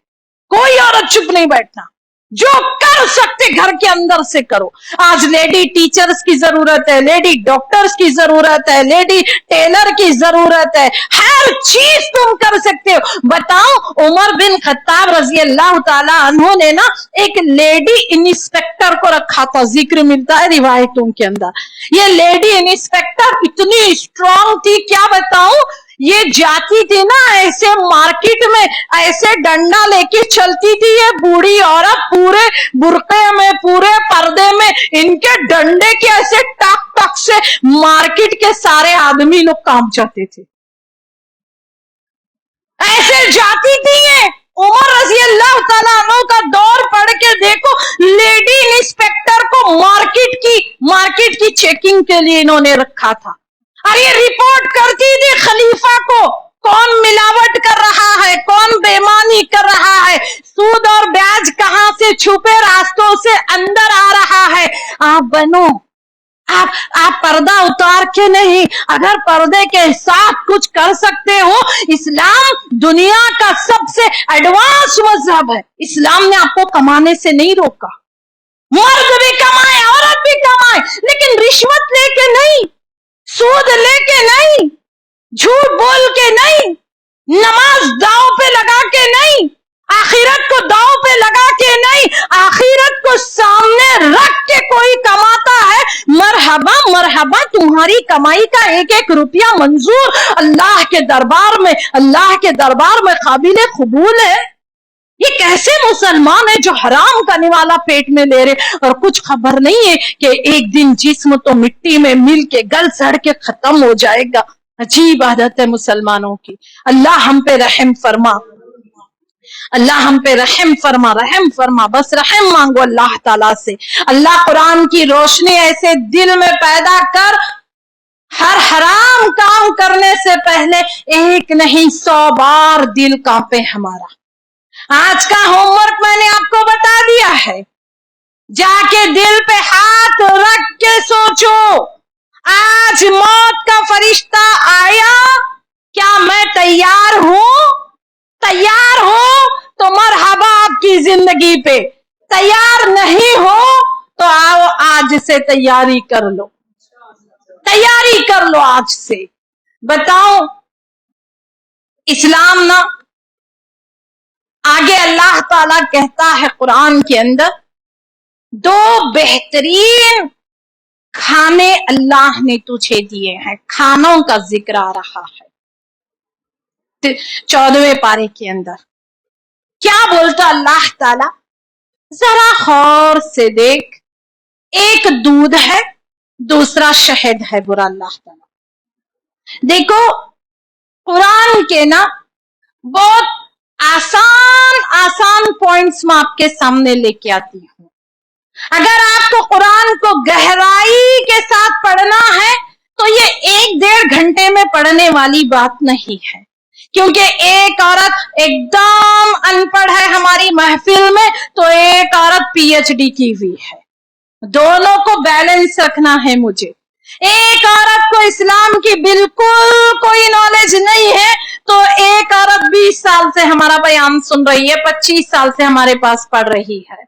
کوئی عورت چپ نہیں بیٹھنا، جو کر سکتے گھر کے اندر سے کرو۔ آج لیڈی ٹیچرز کی ضرورت ہے، لیڈی ڈاکٹرز کی ضرورت ہے، لیڈی ٹیلر کی ضرورت ہے، ہر چیز تم کر سکتے ہو۔ بتاؤ، عمر بن خطاب رضی اللہ تعالیٰ عنہ نے نا ایک لیڈی انسپیکٹر کو رکھا تھا، ذکر ملتا ہے روایتوں کے اندر۔ یہ لیڈی انسپیکٹر اتنی اسٹرانگ تھی، کیا بتاؤں، یہ جاتی تھی نا ایسے مارکیٹ میں، ایسے ڈنڈا لے کے چلتی تھی یہ بوڑھی عورت، پورے برقعے میں، پورے پردے میں، ان کے ڈنڈے کے ایسے ٹک ٹک سے مارکیٹ کے سارے آدمی لوگ کانپ جاتے تھے، ایسے جاتی تھی یہ۔ عمر رضی اللہ تعالیٰ عنہ کا دور پڑھ کے دیکھو، لیڈی انسپیکٹر کو مارکیٹ کی چیکنگ کے لیے انہوں نے رکھا تھا، اور یہ رپورٹ کرتی تھی خلیفہ کو، کون ملاوٹ کر رہا ہے، کون بےمانی کر رہا ہے، سود اور بیاج کہاں سے چھپے راستوں سے اندر آ رہا ہے۔ آپ بنو، آپ پردہ اتار کے نہیں، اگر پردے کے ساتھ کچھ کر سکتے ہو۔ اسلام دنیا کا سب سے ایڈوانس مذہب ہے، اسلام نے آپ کو کمانے سے نہیں روکا، مرد بھی کمائے، عورت بھی کمائے، لیکن رشوت لے کے نہیں، سود لے کے نہیں، جھوٹ بول کے نہیں، نماز داؤ پہ لگا کے نہیں، آخرت کو داؤ پہ لگا کے نہیں، آخرت کو سامنے رکھ کے کوئی کماتا ہے، مرحبا مرحبا، تمہاری کمائی کا ایک ایک روپیہ منظور، اللہ کے دربار میں، اللہ کے دربار میں قابل قبول ہے۔ یہ کیسے مسلمان ہے جو حرام کا نوالا پیٹ میں لے رہے اور کچھ خبر نہیں ہے کہ ایک دن جسم تو مٹی میں مل کے گل سڑ کے ختم ہو جائے گا۔ عجیب عادت ہے مسلمانوں کی۔ اللہ ہم پہ رحم فرما، اللہ ہم پہ رحم فرما، رحم فرما، بس رحم مانگو اللہ تعالیٰ سے۔ اللہ قرآن کی روشنی ایسے دل میں پیدا کر، ہر حرام کام کرنے سے پہلے ایک نہیں 100 بار دل کانپے ہمارا۔ آج کا ہوم ورک میں نے آپ کو بتا دیا ہے، جا کے دل پہ ہاتھ رکھ کے سوچو، آج موت کا فرشتہ آیا، کیا میں تیار ہوں؟ تیار ہو تو مرحبا آپ کی زندگی پہ، تیار نہیں ہو تو آؤ آج سے تیاری کر لو، تیاری کر لو آج سے۔ بتاؤ، اسلام نا آگے اللہ تعالیٰ کہتا ہے قرآن کے اندر، دو بہترین کھانے اللہ نے تجھے دیے ہیں. کھانوں کا ذکر آ رہا ہے 14ویں پارے کے اندر. کیا بولتا اللہ تعالی؟ ذرا غور سے دیکھ، ایک دودھ ہے، دوسرا شہد ہے. برا اللہ تعالی دیکھو قرآن کے نا بہت آسان پوائنٹس میں آپ کے سامنے لے کے آتی ہوں. اگر آپ کو قرآن کو گہرائی کے ساتھ پڑھنا ہے تو یہ 1-1.5 گھنٹے میں پڑھنے والی بات نہیں ہے، کیونکہ ایک عورت ایک دم ان پڑھ ہے ہماری محفل میں تو ایک عورت PhD کی ہوئی ہے. دونوں کو بیلنس رکھنا ہے مجھے. ایک عورت کو اسلام کی بالکل کوئی نالج نہیں ہے تو ایک عورت 20 سال سے ہمارا بیان سن رہی ہے، 25 سال سے ہمارے پاس پڑھ رہی ہے.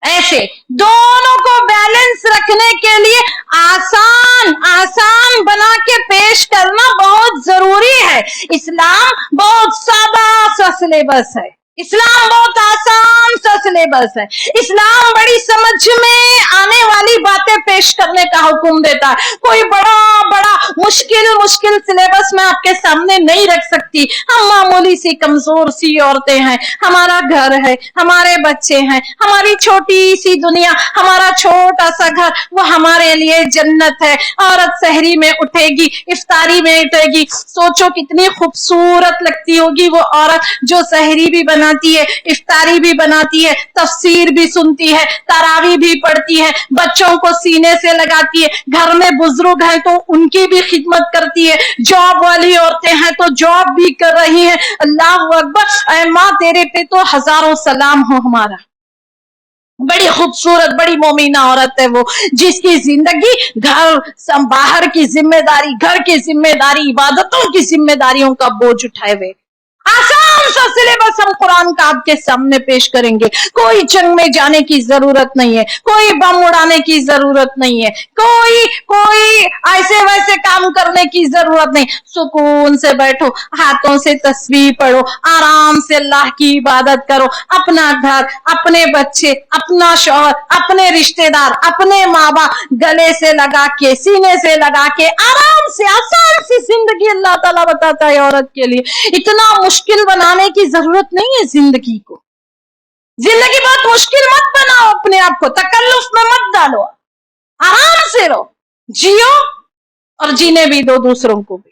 ایسے دونوں کو بیلنس رکھنے کے لیے آسان بنا کے پیش کرنا بہت ضروری ہے. اسلام بہت سادہ سا سلیبس ہے، اسلام بہت آسان سا سلیبس ہے. اسلام بڑی سمجھ میں آنے والی باتیں پیش کرنے کا حکم دیتا ہے. کوئی بڑا مشکل سلیبس میں آپ کے سامنے نہیں رکھ سکتی. ہم معمولی سی کمزور سی عورتیں ہیں، ہمارا گھر ہے، ہمارے بچے ہیں، ہماری چھوٹی سی دنیا، ہمارا چھوٹا سا گھر وہ ہمارے لیے جنت ہے. عورت سحری میں اٹھے گی، افطاری میں اٹھے گی، سوچو کتنی خوبصورت لگتی ہوگی وہ عورت جو سحری بھی بناتی ہے، افطاری بھی بناتی ہے، تفسیر بھی سنتی ہے، تراویح بھی پڑھتی ہے، بچوں کو سینے سے لگاتی ہے، گھر میں بزرگ ہیں تو ان کی بھی خدمت کرتی ہے، جاب والی عورتیں ہیں تو جاب بھی کر رہی ہیں. اللہ اکبر. اے ماں تیرے پہ تو ہزاروں سلام ہو. ہمارا بڑی خوبصورت بڑی مومنہ عورت ہے وہ، جس کی زندگی باہر کی ذمہ داری، گھر کی ذمہ داری، عبادتوں کی ذمہ داریوں کا بوجھ اٹھائے ہوئے. آسان سا سلیبس ہم قرآن کا آپ کے سامنے پیش کریں گے. کوئی جنگ میں جانے کی ضرورت نہیں ہے، کوئی بم اڑانے کی ضرورت نہیں ہے، کوئی ایسے ویسے کام کرنے کی ضرورت نہیں. سکون سے بیٹھو، ہاتھوں سے تسبیح پڑھو، آرام سے اللہ کی عبادت کرو. اپنا گھر، اپنے بچے، اپنا شوہر، اپنے رشتے دار، اپنے ماں باپ گلے سے لگا کے، سینے سے لگا کے آرام سے آسان سی زندگی اللہ تعالیٰ بتاتا ہے عورت کے لیے. اتنا مشکل بنانے کی ضرورت نہیں ہے زندگی کو. زندگی بہت مشکل مت بناؤ، اپنے آپ کو تکلف میں مت ڈالو. آرام سے رہو، جیو اور جینے بھی دو دوسروں کو بھی.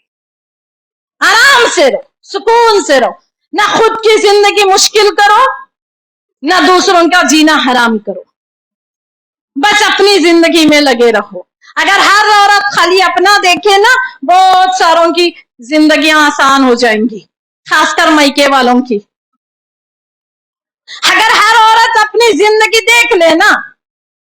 آرام سے رہو، سکون سے رہو. نہ خود کی زندگی مشکل کرو، نہ دوسروں کا جینا حرام کرو. بس اپنی زندگی میں لگے رہو. اگر ہر عورت خالی اپنا دیکھے نا، بہت ساروں کی زندگیاں آسان ہو جائیں گی، خاص کر میکے والوں کی. اگر ہر عورت اپنی زندگی دیکھ لے نا،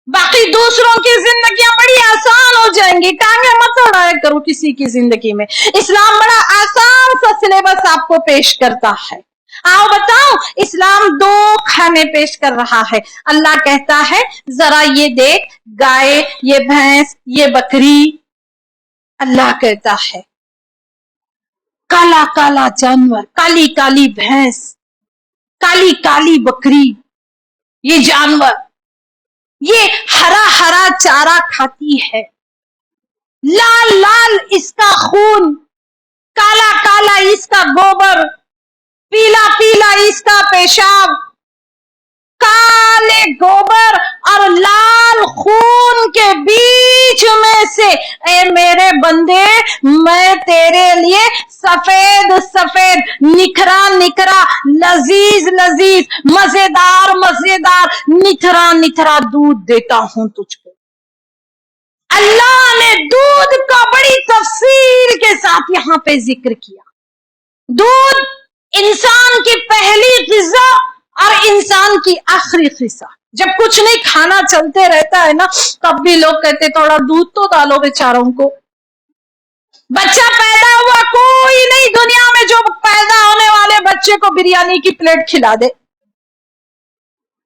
باقی دوسروں کی زندگیاں بڑی آسان ہو جائیں گی. ٹانگیں مت اڑایا کرو کسی کی زندگی میں. اسلام بڑا آسان سا سلیبس آپ کو پیش کرتا ہے. آؤ بتاؤ، اسلام 2 کھانے پیش کر رہا ہے. اللہ کہتا ہے ذرا یہ دیکھ، گائے، یہ بھینس، یہ بکری. اللہ کہتا ہے کالا کالا جانور، کالی کالی بھینس، کالی کالی بکری، یہ جانور یہ ہرا ہرا چارہ کھاتی ہے، لال لال اس کا خون، کالا کالا اس کا گوبر، پیلا پیلا اس کا پیشاب. کالے گوبر اور لال خون کے بیچ میں سے اے میرے بندے میں تیرے لیے سفید سفید، نکھرا نکھرا، لذیذ لذیذ، مزیدار مزیدار، نکھرا نکھرا دودھ دیتا ہوں تجھ کو. اللہ نے دودھ کا بڑی تفصیل کے ساتھ یہاں پہ ذکر کیا. دودھ انسان کی پہلی غذا اور انسان کی آخری غذا. جب کچھ نہیں کھانا چلتے رہتا ہے نا، تب بھی لوگ کہتے تھوڑا دودھ تو ڈالو بیچاروں کو. بچہ پیدا ہوا، کوئی نہیں دنیا میں جو پیدا ہونے والے بچے کو بریانی کی پلیٹ کھلا دے.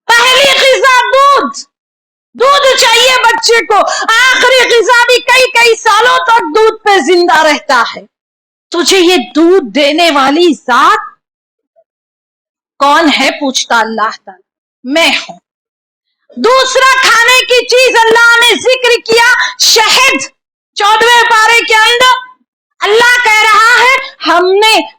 پہلی غذا دودھ، دودھ چاہیے بچے کو. آخری غذا بھی کئی سالوں تک دودھ پہ زندہ رہتا ہے. تجھے یہ دودھ دینے والی ذات کون ہے؟ پوچھتا اللہ تعالی. میں ہوں. दूसरा खाने की चीज अल्लाह ने जिक्र किया शहद। 14वें पारे के अंदर अल्लाह कह रहा है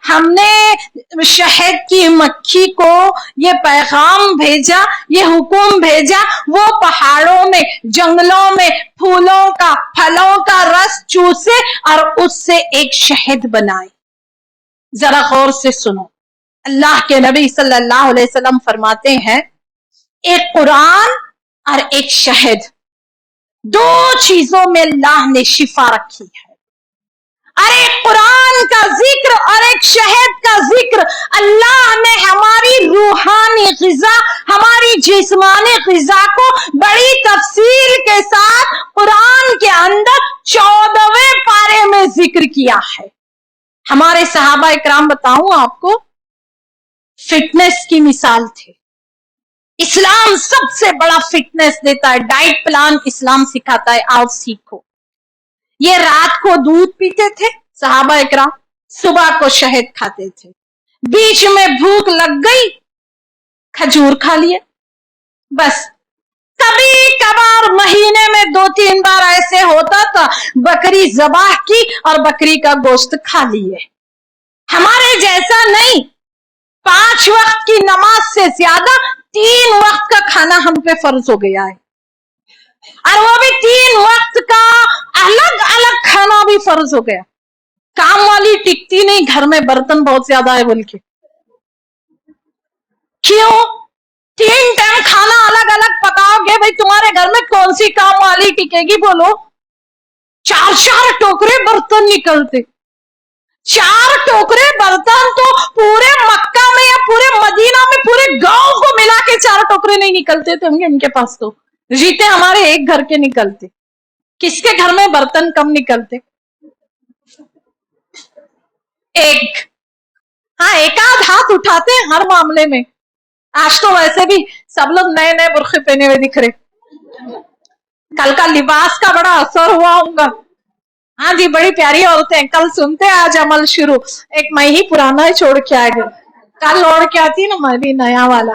हमने शहद की मक्खी को ये पैगाम भेजा, ये हुक्म भेजा, वो पहाड़ों में, जंगलों में फूलों का, फलों का रस चूसे और उससे एक शहद बनाए। जरा गौर से सुनो, अल्लाह के नबी सल्लल्लाहु अलैहि वसल्लम फरमाते हैं एक कुरान और एक शहद, दो चीजों में अल्लाह ने शिफा रखी है। और एक कुरान का जिक्र और एक शहद का जिक्र, अल्लाह ने हमारी रूहानी ग़िज़ा, हमारी जिस्मानी ग़िज़ा को बड़ी तफसील के साथ कुरान के अंदर 14वें पारे में जिक्र किया है। हमारे सहाबा इकराम बताऊं आपको, फिटनेस की मिसाल थे। इस्लाम सबसे बड़ा फिटनेस देता है, डाइट प्लान इस्लाम सिखाता है, आओ सीखो। ये रात को दूध पीते थे सहाबा इकराम, सुबह को शहद खाते थे, बीच में भूख लग गई खजूर खा लिए, बस। कभी कभार महीने में 2-3 बार ऐसे होता था बकरी ज़बाह की और बकरी का गोश्त खा लिए। हमारे जैसा नहीं, 5 वक्त की नमाज से ज्यादा 3 वक्त का खाना हम पे फर्ज हो गया है, और वो भी 3 वक्त का अलग अलग खाना भी फर्ज हो गया। काम वाली टिकती नहीं घर में, बर्तन बहुत ज्यादा है बोल के। क्यों? 3 टाइम खाना अलग अलग पकाओगे, भाई तुम्हारे घर में कौन सी काम वाली टिकेगी बोलो? 4-4 टोकरे बर्तन निकलते, 4 टोकरे बर्तन तो पूरे मक्का में या पूरे मदीना में पूरे गांव को मिला के 4 टोकरे नहीं निकलते थे उनके पास, तो जीते हमारे एक घर के निकलते। किसके घर में बर्तन कम निकलते? एक, हाँ, एक आध हाथ उठाते हैं हर मामले में। आज तो वैसे भी सब लोग नए नए बुर्खे पहने हुए दिख रहे, कल का लिबास का बड़ा असर हुआ होगा। हाँ जी, बड़ी प्यारी औरतें, कल सुनते आज अमल शुरू। एक मैं ही पुराना छोड़ के आ गई, कल ओढ़ के आती ना मैं भी नया वाला।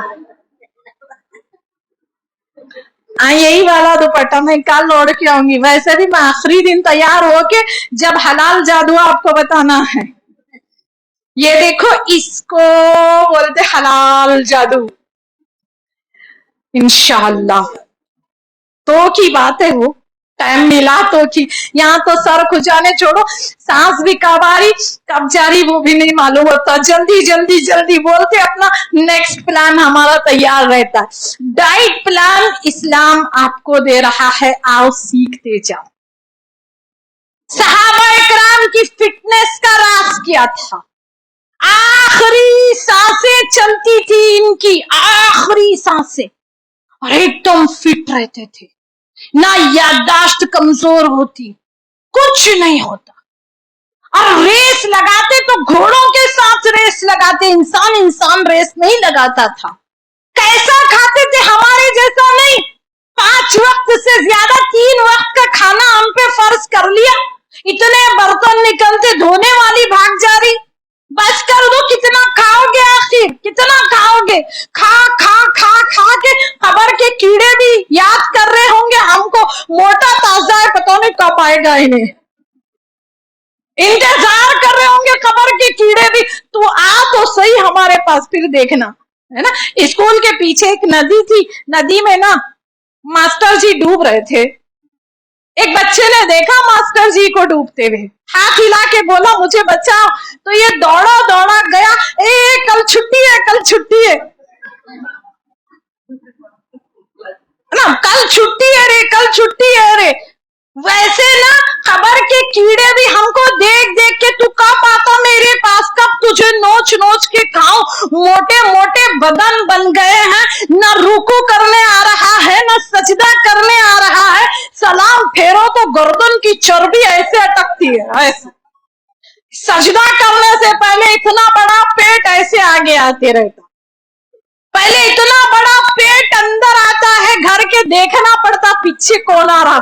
हाँ, यही वाला दुपट्टा मैं कल ओढ़ के आऊंगी। वैसे भी मैं आखिरी दिन तैयार होके जब हलाल जादू आपको बताना है। ये देखो, इसको बोलते हलाल जादू, इंशाअल्लाह। तो की बात है, वो टाइम मिला तो की। यहाँ तो सर खुजाने छोड़ो, सांस भी कब आ रही कब जा रही वो भी नहीं मालूम होता। जल्दी जल्दी जल्दी बोलते अपना नेक्स्ट प्लान हमारा तैयार रहता है। डाइट प्लान इस्लाम आपको दे रहा है, आओ सीखते जाओ। सहाबा इकराम की फिटनेस का राज क्या था? आखिरी सांसें चलती थी इनकी, आखिरी सांसें, और एकदम फिट रहते थे, ना याददाश्त कमजोर होती, कुछ नहीं होता। और रेस लगाते तो घोड़ों के साथ रेस लगाते, इंसान रेस नहीं लगाता था। कैसा खाते थे? हमारे जैसा नहीं। 5 वक्त से ज्यादा 3 वक्त का खाना हम पे फर्ज कर लिया। इतने बर्तन निकलते, धोने वाली भाग जा रही। बस कर दो, कितना खाओगे आखिर, कितना खाओगे? खा खा खा खा के खबर के कीड़े भी याद कर रहे होंगे हमको, मोटा ताजा है, पता नहीं कब आएगा इन्हें। इंतजार कर रहे होंगे खबर के कीड़े भी, तू आ तो सही हमारे पास, फिर देखना, है ना। स्कूल के पीछे एक नदी थी, नदी में ना मास्टर जी डूब रहे थे। एक बच्चे ने देखा मास्टर जी को डूबते हुए, हाथ हिला के बोला मुझे बचाओ, तो ये दौड़ा दौड़ा गया, कल छुट्टी है, कल छुट्टी है ना, कल छुट्टी है रे, कल छुट्टी है रे। वैसे ना खबर के कीड़े भी हमको देख देख के, तू कब आता मेरे पास, कब तुझे नोच नोच के खाऊं। मोटे मोटे बदन बन गए हैं, न रुकू करने आ रहा है, न सजदा करने आ रहा है। सलाम फेरो तो गर्दन की चर्बी ऐसे अटकती है, ऐसे। सजदा करने से पहले इतना बड़ा पेट ऐसे आगे आते रहता, पहले इतना बड़ा पेट अंदर आता है, घर के देखना पड़ता पीछे कौन आ रहा,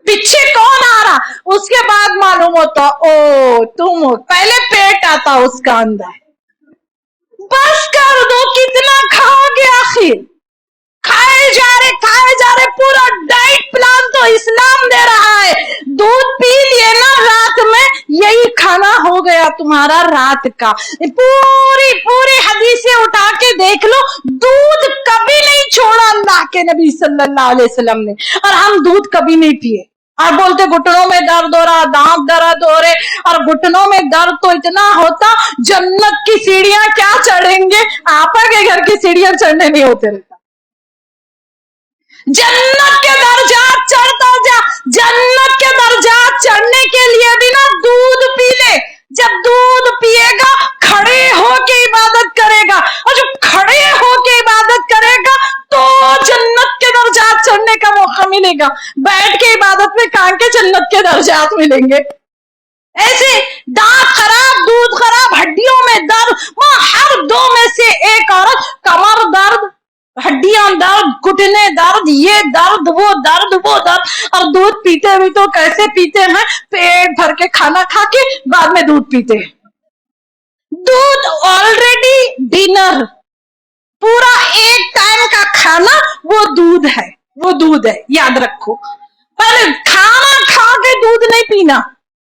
पीछे कौन आ रहा। उसके बाद मालूम होता ओ तुम हो, पहले पेट आता उसका अंदर। बस कर दो, कितना खाओगे आखिर? खाए जा रहे, पूरा डाइट प्लान तो इस्लाम दे रहा है। दूध पी लिए ना रात में, यही खाना हो गया तुम्हारा रात का। पूरी पूरी हदीसें उठा के देख लो, दूध कभी नहीं छोड़ा अल्लाह के नबी सल्लल्लाहु अलैहि वसल्लम ने, और हम दूध कभी नहीं पिए। और बोलते घुटनों में दर्द हो रहा, दांत दर्द हो रहे, और घुटनों में दर्द तो इतना होता जन्नत की सीढ़ियां क्या चढ़ेंगे, आपा के घर की सीढ़ियां चढ़ने नहीं होते रहता। जन्नत के दर्जात चढ़ता जा, जन्नत के दर्जात चढ़ने के लिए भी ना दूध पी ले। जब दूध पिएगा खड़े होके इबादत करेगा, और जब खड़े होके इबादत करेगा तो जन्नत के दर्जात चढ़ने का मौका मिलेगा। बैठ के इबादत में कहां के जन्नत के दर्जात मिलेंगे। ऐसे दांत खराब, दूध खराब, हड्डियों में दर्द, वहां हर दो में से एक औरत, कमर दर्द, हड्डियां दर्द, घुटने दर्द, ये दर्द वो दर्द वो दर्द, और दूध पीते भी तो कैसे पीते हैं, पेट भर के खाना खा के बाद में दूध पीते हैं। दूध ऑलरेडी डिनर, पूरा एक टाइम का खाना वो दूध है, वो दूध है, याद रखो। पर खाना खा के दूध नहीं पीना,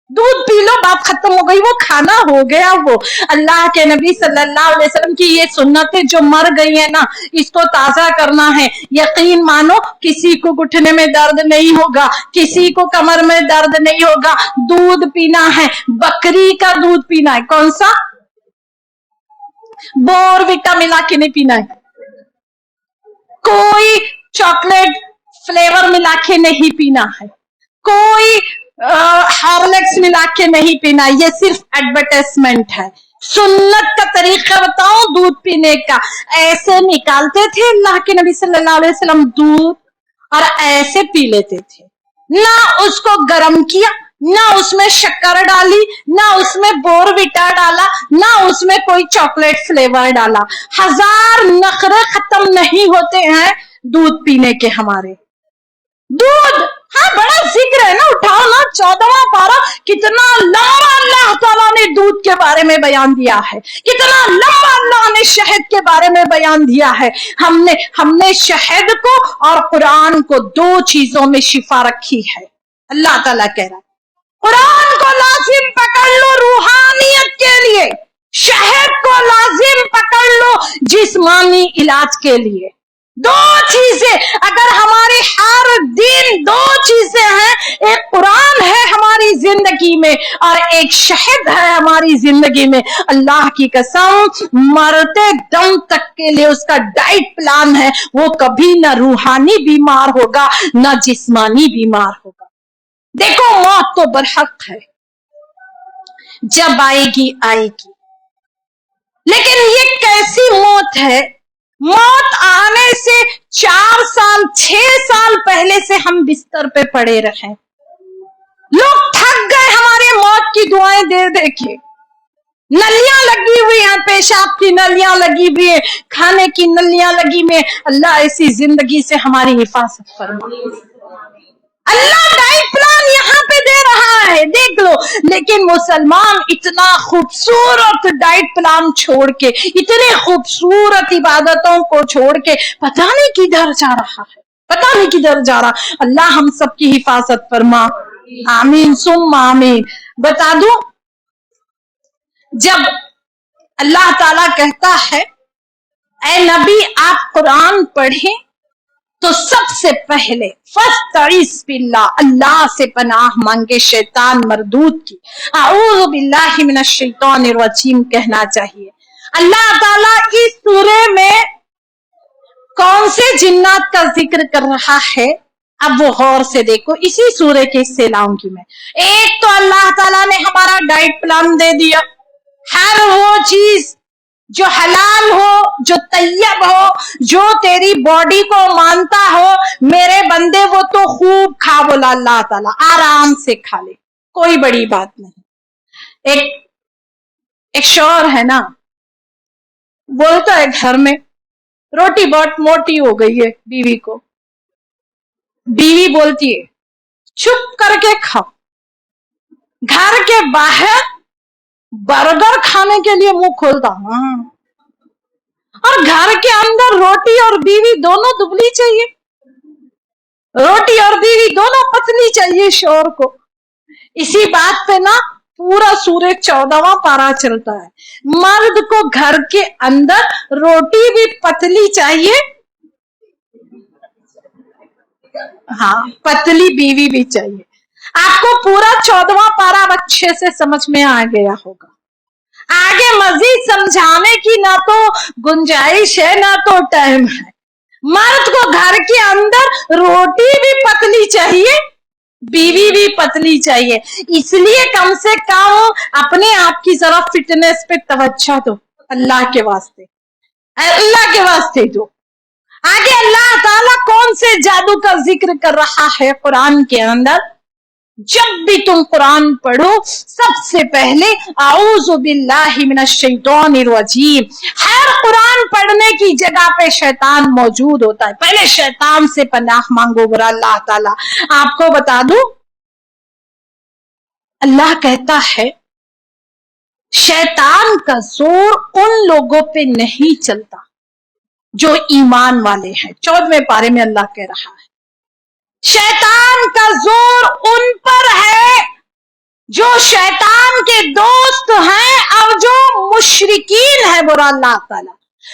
दूध पी लो बात खत्म हो गई, वो खाना हो गया। वो अल्लाह के नबी सल्लल्लाहु अलैहि वसल्लम की ये सुन्नतें जो मर गई है ना, इसको ताजा करना है। यकीन मानो किसी को घुटने में दर्द नहीं होगा, किसी को कमर में दर्द नहीं होगा। दूध पीना है, बकरी का दूध पीना है। कौन सा? बोर्नविटा मिला के नहीं पीना है, कोई चॉकलेट फ्लेवर मिला के नहीं पीना है, कोई हॉर्लिक्स मिला के नहीं पीना। ये सिर्फ एडवर्टाइजमेंट है। सुन्नत का तरीका बताओ दूध पीने का। ऐसे निकालते थे अल्लाह के नबी सल्लल्लाहु अलैहि वसल्लम दूध, और ऐसे पी लेते थे। ना उसको गर्म किया, ना उसमें शक्कर डाली, ना उसमें बोर्नविटा डाला, ना उसमें कोई चॉकलेट फ्लेवर डाला। हजार नखरे खत्म नहीं होते हैं दूध पीने के हमारे। दूध, हाँ बड़ा जिक्र है ना, उठाओ ना 14वां पारा, कितना लंबा अल्लाह ताला ने दूध के बारे में बयान दिया है, कितना लंबा अल्लाह ने शहद के बारे में बयान दिया है। हमने शहद को और कुरान को दो चीजों में शिफा रखी है। अल्लाह ताला कह रहा है कुरान को लाजिम पकड़ लो रूहानियत के लिए, शहद को लाजिम पकड़ लो जिस्मानी इलाज के लिए। दो चीजें अगर हमारी हर दिन, दो चीजें हैं, एक कुरान है हमारी जिंदगी में और एक शहद है हमारी जिंदगी में, अल्लाह की कसम मरते दम तक के लिए उसका डाइट प्लान है। वो कभी ना रूहानी बीमार होगा ना जिस्मानी बीमार होगा। देखो मौत तो बरहक है, जब आएगी आएगी, लेकिन ये कैसी मौत है, मौत आने से 4 साल 6 साल पहले से हम बिस्तर पे पड़े रहे। लोग थक गए हमारे मौत की दुआएं दे दे के। नलियां लगी हुई हैं, पेशाब की नलियां लगी हुई है, खाने की नलियां लगी हुई है। अल्लाह ऐसी जिंदगी से हमारी हिफाजत फरमाए। अल्लाह डाइट प्लान यहाँ पे दे रहा है, देख लो। लेकिन मुसलमान इतना खूबसूरत डाइट प्लान छोड़ के, इतने खूबसूरत इबादतों को छोड़ के पता नहीं किधर जा रहा है, पता नहीं किधर जा रहा। अल्लाह हम सबकी हिफाजत फरमा, आमीन सुम्मा आमीन। बता दूं, जब अल्लाह ताला कहता है ऐ नबी आप कुरान पढ़ें, तो सबसे पहले फस्तईज़ बिल्लाह, अल्लाह से पनाह मांगे शैतान मरदूद की, आऊज़ु बिल्लाहि मिनश शैतानिर रजीम कहना चाहिए। अल्लाह ताला इस सूरे में कौन से जिन्नात का जिक्र कर रहा है, अब वो गौर से देखो। इसी सूरे के हिस्से लाऊंगी मैं। एक तो अल्लाह ताला ने हमारा डाइट प्लान दे दिया, हर वो चीज जो हलाल हो, जो तैयब हो, जो तेरी बॉडी को मानता हो, मेरे बंदे वो तो खूब खा, बोला अल्लाह ताला, आराम से खा ले, कोई बड़ी बात नहीं। एक शौहर है ना, बोलता है घर में रोटी बहुत मोटी हो गई है बीवी को, बीवी बोलती है चुप करके खाओ। घर के बाहर बर्गर खाने के लिए मुंह खोलता, और घर के अंदर रोटी और बीवी दोनों दुबली चाहिए, रोटी और बीवी दोनों पतली चाहिए शौहर को। इसी बात पे ना पूरा सूरज 14वां पारा चलता है। मर्द को घर के अंदर रोटी भी पतली चाहिए, हाँ पतली बीवी भी चाहिए। आपको पूरा 14वां पारा अच्छे से समझ में आ गया होगा। आगे मजीद समझाने की ना तो गुंजाइश है ना तो टाइम है। मर्द को घर के अंदर रोटी भी पतली चाहिए, बीवी भी पतली चाहिए। इसलिए कम से कम अपने आप की जरा फिटनेस पे तवज्जो दो, अल्लाह के वास्ते, अल्लाह के वास्ते दो। आगे अल्लाह ताला कौन से जादू का जिक्र कर रहा है कुरान के अंदर? जब भी तुम कुरान पढ़ो सबसे पहले आऊज़ु बिल्लाहि मिनश शैतानिर रजीम। हर कुरान पढ़ने की जगह पे शैतान मौजूद होता है, पहले शैतान से पनाह मांगो। बुरा अल्लाह ताला आपको बता दूं, अल्लाह कहता है शैतान का जोर उन लोगों पे नहीं चलता जो ईमान वाले हैं। 14वें पारे में अल्लाह कह रहा है शैतान का जोर उन पर है जो शैतान के दोस्त हैं और जो मुशरिकीन है। बुरा अल्लाह ताला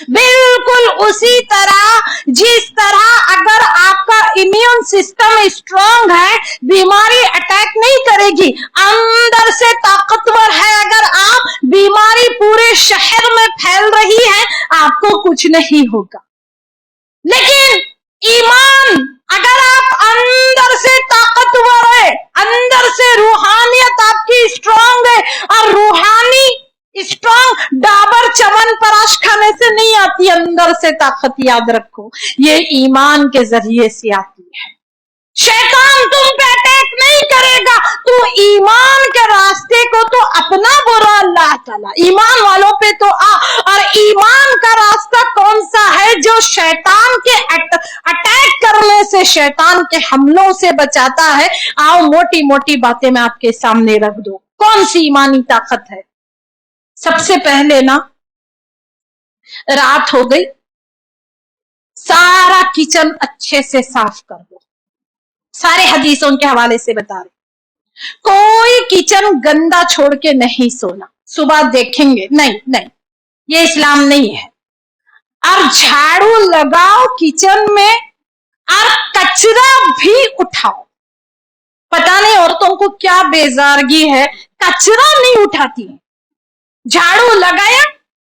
बिल्कुल उसी तरह जिस तरह अगर आपका इम्यून सिस्टम स्ट्रांग है, बीमारी अटैक नहीं करेगी, अंदर से ताकतवर है, अगर आप बीमारी पूरे शहर में फैल रही है आपको कुछ नहीं होगा। लेकिन ईमान अगर आप अंदर से ताकतवर है, अंदर से रूहानियत आपकी स्ट्रांग है, और रूहानी स्ट्रांग डाबर च्यवनप्राश खाने से नहीं आती, अंदर से ताकत याद रखो ये ईमान के जरिए से आती है। शैतान तुम पे अटैक नहीं करेगा, तू ईमान के रास्ते को तो अपना। बुरा अल्लाह ताला ईमान वालों पे तो आ। और ईमान का रास्ता कौन सा है जो शैतान के अटैक करने से, शैतान के हमलों से बचाता है? आओ मोटी मोटी बातें मैं आपके सामने रख दो। कौन सी ईमानी ताकत है? सबसे पहले ना, रात हो गई, सारा किचन अच्छे से साफ कर दो। सारे हदीसों के हवाले से बता रहे, कोई किचन गंदा छोड़ के नहीं सोना। सुबह देखेंगे नहीं नहीं, ये इस्लाम नहीं है। और झाड़ू लगाओ किचन में, और कचरा भी उठाओ। पता नहीं औरतों को क्या बेजारगी है, कचरा नहीं उठाती। झाड़ू लगाया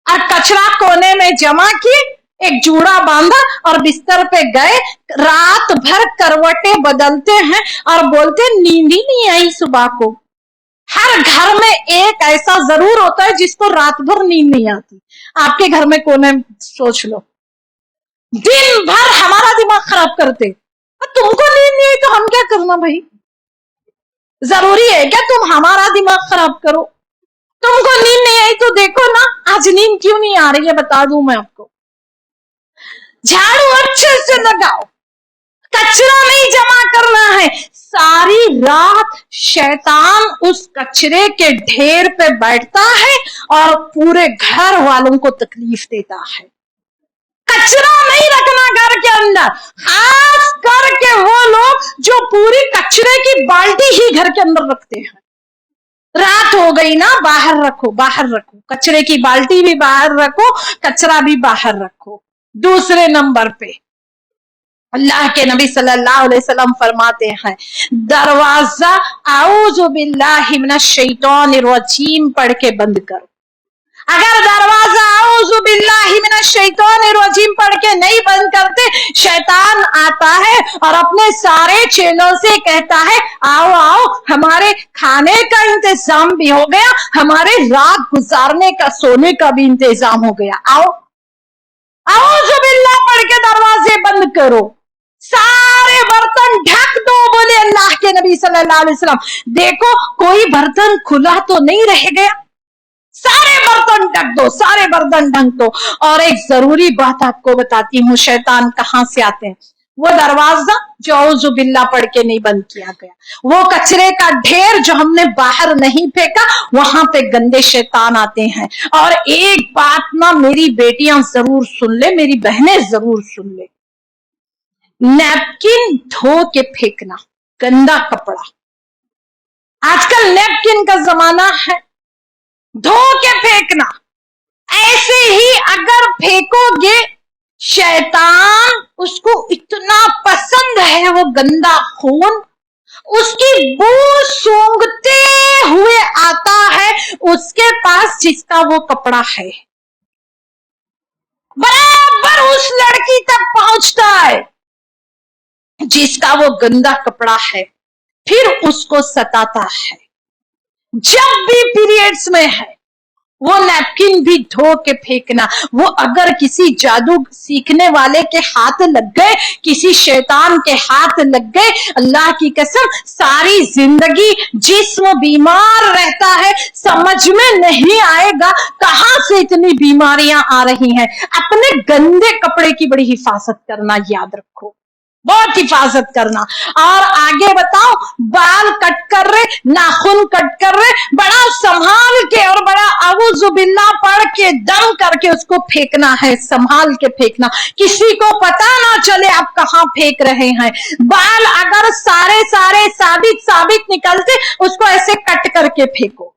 और कचरा कोने में जमा की, एक जूड़ा बांधा और बिस्तर पे गए। रात भर करवटें बदलते हैं और बोलते नींद ही नहीं आई सुबह को। हर घर में एक ऐसा जरूर होता है जिसको रात भर नींद नहीं आती। आपके घर में कौन है सोच लो। दिन भर हमारा दिमाग खराब करते, तुमको नींद नहीं आई तो हम क्या करना भाई? जरूरी है क्या तुम हमारा दिमाग खराब करो? तुमको नींद नहीं आई तो देखो ना आज नींद क्यों नहीं आ रही है, बता दूं मैं आपको। झाड़ू अच्छे से लगाओ, कचरा नहीं जमा करना है। सारी रात शैतान उस कचरे के ढेर पे बैठता है और पूरे घर वालों को तकलीफ देता है। कचरा नहीं रखना घर के अंदर, खास करके वो लोग जो पूरी कचरे की बाल्टी ही घर के अंदर रखते हैं। रात हो गई ना, बाहर रखो, बाहर रखो, कचरे की बाल्टी भी बाहर रखो, कचरा भी बाहर रखो। दूसरे नंबर पे अल्लाह के नबी सल्लल्लाहु अलैहि वसल्लम फरमाते हैं दरवाजा आऊज़ु बिल्लाहि मिनश शैतानिर रजीम पढ़ के बंद करो। अगर दरवाजा आऊज़ु बिल्लाहि मिनश शैतानिर रजीम पढ़ के नहीं बंद करते, शैतान आता है और अपने सारे चेलों से कहता है आओ आओ, हमारे खाने का इंतजाम भी हो गया, हमारे रात गुजारने का, सोने का भी इंतजाम हो गया, आओ। आऊज़ु बिल्लाह पढ़ के दरवाजे बंद करो, सारे बर्तन ढक दो, बोले अल्लाह के नबी सल्लल्लाहु अलैहि वसल्लम। देखो कोई बर्तन खुला तो नहीं रह गया, सारे बर्तन ढक दो, सारे बर्तन ढक दो। और एक जरूरी बात आपको बताती हूँ, शैतान कहां से आते हैं। वो दरवाजा जो औज़ु बिल्ला पढ़ के नहीं बंद किया गया, वो कचरे का ढेर जो हमने बाहर नहीं फेंका, वहां पे गंदे शैतान आते हैं। और एक बात ना मेरी बेटियां जरूर सुन ले, मेरी बहनें जरूर सुन ले, नैपकिन धो के फेंकना, गंदा कपड़ा, आजकल नैपकिन का जमाना है, धो के फेंकना। ऐसे ही अगर फेंकोगे, शैतान उसको इतना पसंद है वो गंदा खून, उसकी बू सूंघते हुए आता है उसके पास जिसका वो कपड़ा है, बराबर उस लड़की तक पहुंचता है जिसका वो गंदा कपड़ा है, फिर उसको सताता है। जब भी पीरियड्स में है वो नैपकिन भी धो के फेंकना। वो अगर किसी जादू सीखने वाले के हाथ लग गए, किसी शैतान के हाथ लग गए, अल्लाह की कसम सारी जिंदगी जिस्म बीमार रहता है, समझ में नहीं आएगा कहां से इतनी बीमारियां आ रही हैं। अपने गंदे कपड़े की बड़ी हिफाजत करना, याद रखो, बहुत हिफाजत करना। और आगे बताओ, बाल कट कर रहे, नाखून कट कर रहे, बड़ा संभाल के और बड़ा औज़ु बिल्ला पढ़ के दम करके उसको फेंकना है, संभाल के फेंकना, किसी को पता ना चले आप कहां फेंक रहे हैं। बाल अगर सारे साबित निकलते, उसको ऐसे कट करके फेंको।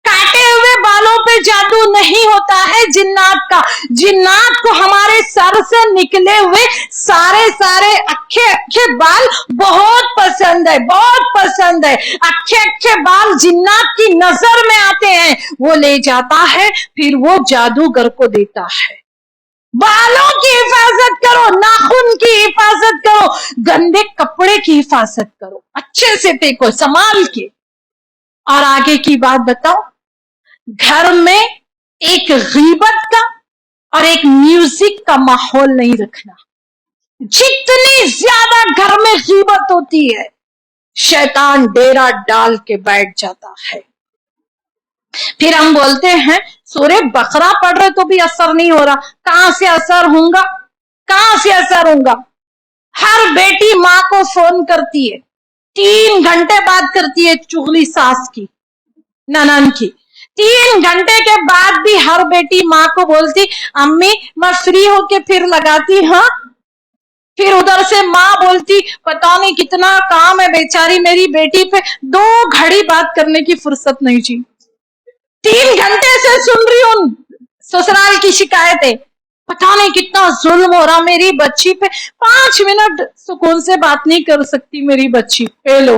काटे हुए बालों पे जादू नहीं होता है जिन्नात का। जिन्नात को हमारे सर से निकले हुए सारे अच्छे बाल बहुत पसंद है, बहुत पसंद है। अच्छे बाल जिन्नात की नजर में आते हैं, वो ले जाता है, फिर वो जादूगर को देता है। बालों की हिफाजत करो, नाखून की हिफाजत करो, गंदे कपड़े की हिफाजत करो, अच्छे से फेंको, संभाल के। और आगे की बात बताओ, घर में एक गीबत का और एक म्यूजिक का माहौल नहीं रखना। जितनी ज्यादा घर में गीबत होती है, शैतान डेरा डाल के बैठ जाता है। फिर हम बोलते हैं सूरे बकरा पढ़ रहे तो भी असर नहीं हो रहा। कहां से असर होगा, कहां से असर होगा? हर बेटी माँ को फोन करती है, 3 घंटे बात करती है चुगली सास की, ननन की। 3 घंटे के बाद भी हर बेटी माँ को बोलती, अम्मी मैं फ्री होके फिर लगाती। हाँ, फिर उधर से माँ बोलती, पता नहीं कितना काम है बेचारी मेरी बेटी पे, 2 घड़ी बात करने की फुर्सत नहीं जी। 3 घंटे से सुन रही हूं ससुराल की शिकायतें, पता नहीं कितना जुल्म हो रहा मेरी बच्ची पे, 5 मिनट सुकून से बात नहीं कर सकती मेरी बच्ची। ए लो,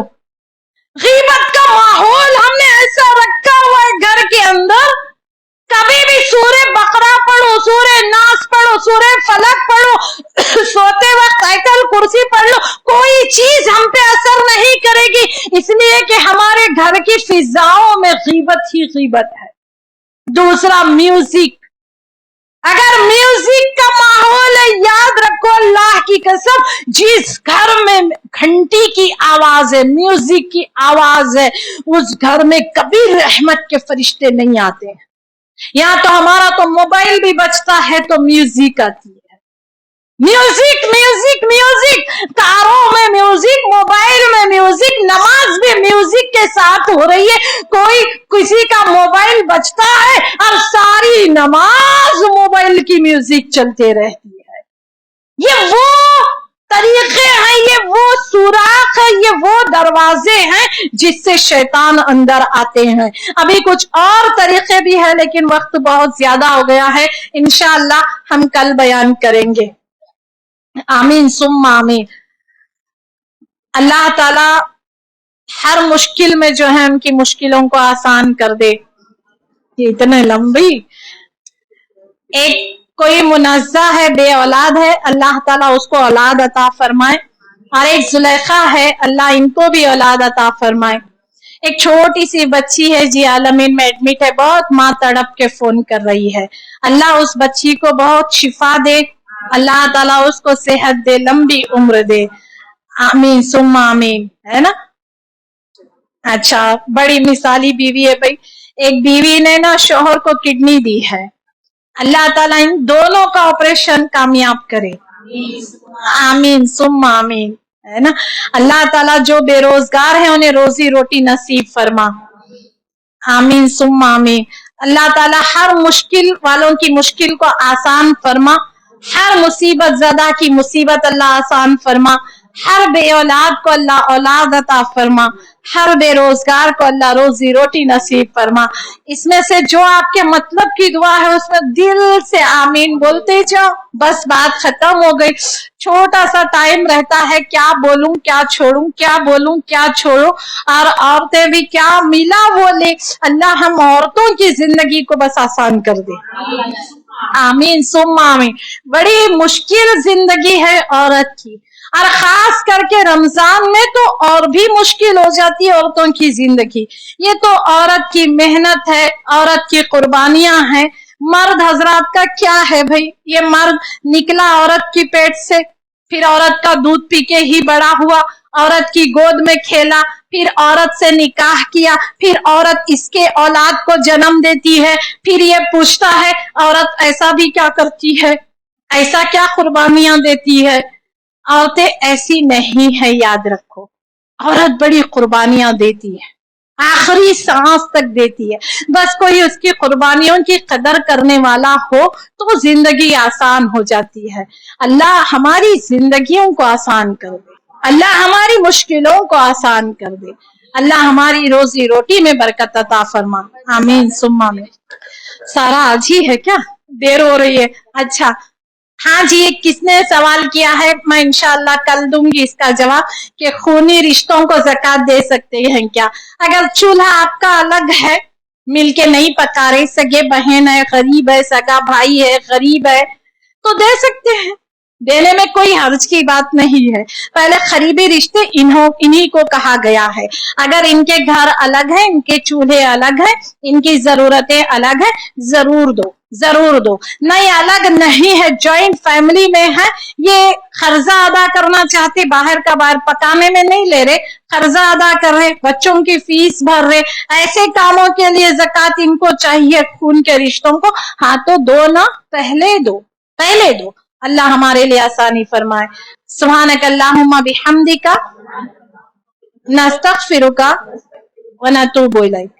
गीबत का माहौल हमने ऐसा रखा हुआ है घर के अंदर। कभी भी सूरे बकरा पढ़ो, सूरे नास पढ़ो, सूरे फलक पढ़ो, सोते वक्त आयतल कुर्सी पढ़ लो, कोई चीज हम पे असर नहीं करेगी, इसलिए कि हमारे घर की फिजाओं में गीबत ही गीबत है। दूसरा, म्यूजिक। अगर म्यूजिक का माहौल है, याद रखो अल्लाह की कसम, जिस घर में घंटी की आवाज है, म्यूजिक की आवाज है, उस घर में कभी रहमत के फरिश्ते नहीं आते हैं। यहाँ तो हमारा तो मोबाइल भी बजता है तो म्यूजिक आती है। म्यूजिक म्यूजिक म्यूजिक, कारों में म्यूजिक, मोबाइल में म्यूजिक, नमाज भी म्यूजिक के साथ हो रही है। कोई किसी का मोबाइल बजता है और सारी नमाज मोबाइल की म्यूजिक चलते रहती है। ये वो तरीके हैं, ये वो सुराख है, ये वो दरवाजे हैं जिससे शैतान अंदर आते हैं। अभी कुछ और तरीके भी है लेकिन वक्त बहुत ज्यादा हो गया है, इंशाअल्लाह हम कल बयान करेंगे। आमीन सुम्मा आमीन। अल्लाह ताला हर मुश्किल में जो है उनकी मुश्किलों को आसान कर दे। ये इतने लंबी, एक कोई मुनज़्ज़ा है, बे औलाद है, अल्लाह ताला उसको औलाद अता फरमाए। और एक जुलेखा है, अल्लाह इनको भी औलाद अता फरमाए। एक छोटी सी बच्ची है जी, आलमीन में एडमिट है, बहुत माँ तड़प के फोन कर रही है। अल्लाह उस बच्ची को बहुत शिफा दे, अल्लाह ताला उसको सेहत दे, लंबी उम्र दे। आमीन सुम्मा आमीन, है ना। अच्छा, बड़ी मिसाली बीवी है भाई। एक बीवी ने ना शोहर को किडनी दी है, अल्लाह ताला इन दोनों का ऑपरेशन कामयाब करे। आमीन सुम्मा आमीन, है ना। अल्लाह ताला जो बेरोजगार है उन्हें रोजी रोटी नसीब फरमा, आमीन सुम्मा आमीन। अल्लाह ताला हर मुश्किल वालों की मुश्किल को आसान फरमा, हर मुसीबत ज़दा की मुसीबत अल्लाह आसान फरमा, हर बे औलाद को अल्लाह औलाद अता फरमा, हर बेरोजगार को अल्लाह रोजी रोटी नसीब फरमा। इसमें से जो आपके मतलब की दुआ है उसमें दिल से आमीन बोलते जाओ, बस बात खत्म हो गई। छोटा सा टाइम रहता है, क्या बोलूं क्या छोड़ूं, क्या बोलूं क्या छोड़ूं, और औरतें भी क्या मिला बोले। अल्लाह हम औरतों की जिंदगी को बस आसान कर दे, आमीन सुम्मा आमीन। बड़ी मुश्किल जिंदगी है औरत की, और खास करके रमजान में तो और भी मुश्किल हो जाती है औरतों की जिंदगी। ये तो औरत की मेहनत है, औरत की कुर्बानियां हैं। मर्द हजरात का क्या है भाई, ये मर्द निकला औरत की पेट से, फिर औरत का दूध पी के ही बड़ा हुआ, औरत की गोद में खेला, फिर औरत से निकाह किया, फिर औरत इसके औलाद को जन्म देती है, फिर ये पूछता है औरत ऐसा भी क्या करती है, ऐसा क्या कुर्बानियां देती है। औरतें ऐसी नहीं है, याद रखो। औरत बड़ी कुर्बानियां देती है, आखिरी सांस तक देती है। बस कोई उसकी कुर्बानियों की कदर करने वाला हो तो जिंदगी आसान हो जाती है। अल्लाह हमारी जिंदगियों को आसान कर दे, अल्लाह हमारी मुश्किलों को आसान कर दे, अल्लाह हमारी रोजी रोटी में बरकत अता फरमा, आमीन सुम्मा में। सारा आज ही है क्या, देर हो रही है। अच्छा हाँ जी, एक किसने सवाल किया है, मैं इंशाअल्लाह कल दूंगी इसका जवाब, कि खूनी रिश्तों को ज़कात दे सकते हैं क्या। अगर चूल्हा आपका अलग है, मिलके नहीं पका रहे, सगे बहन है, गरीब है, सगा भाई है, गरीब है, तो दे सकते हैं, देने में कोई हर्ज की बात नहीं है। पहले करीबी रिश्ते इन्हीं को कहा गया है। अगर इनके घर अलग है, इनके चूल्हे अलग है, इनकी जरूरतें अलग है, जरूर दो, जरूर दो। नहीं अलग नहीं है, जॉइंट फैमिली में है, ये कर्जा अदा करना चाहते, बाहर का बाहर पकाने में नहीं ले रहे, कर्जा अदा कर रहे, बच्चों की फीस भर रहे, ऐसे कामों के लिए ज़कात इनको चाहिए, खून के रिश्तों को। हाँ तो दो ना, पहले दो, पहले दो। अल्लाह हमारे लिए आसानी फरमाए। सुब्हानक अल्लाहुम्मा बिहम्दिका नस्तगफिरुका व नतूबु इलैक।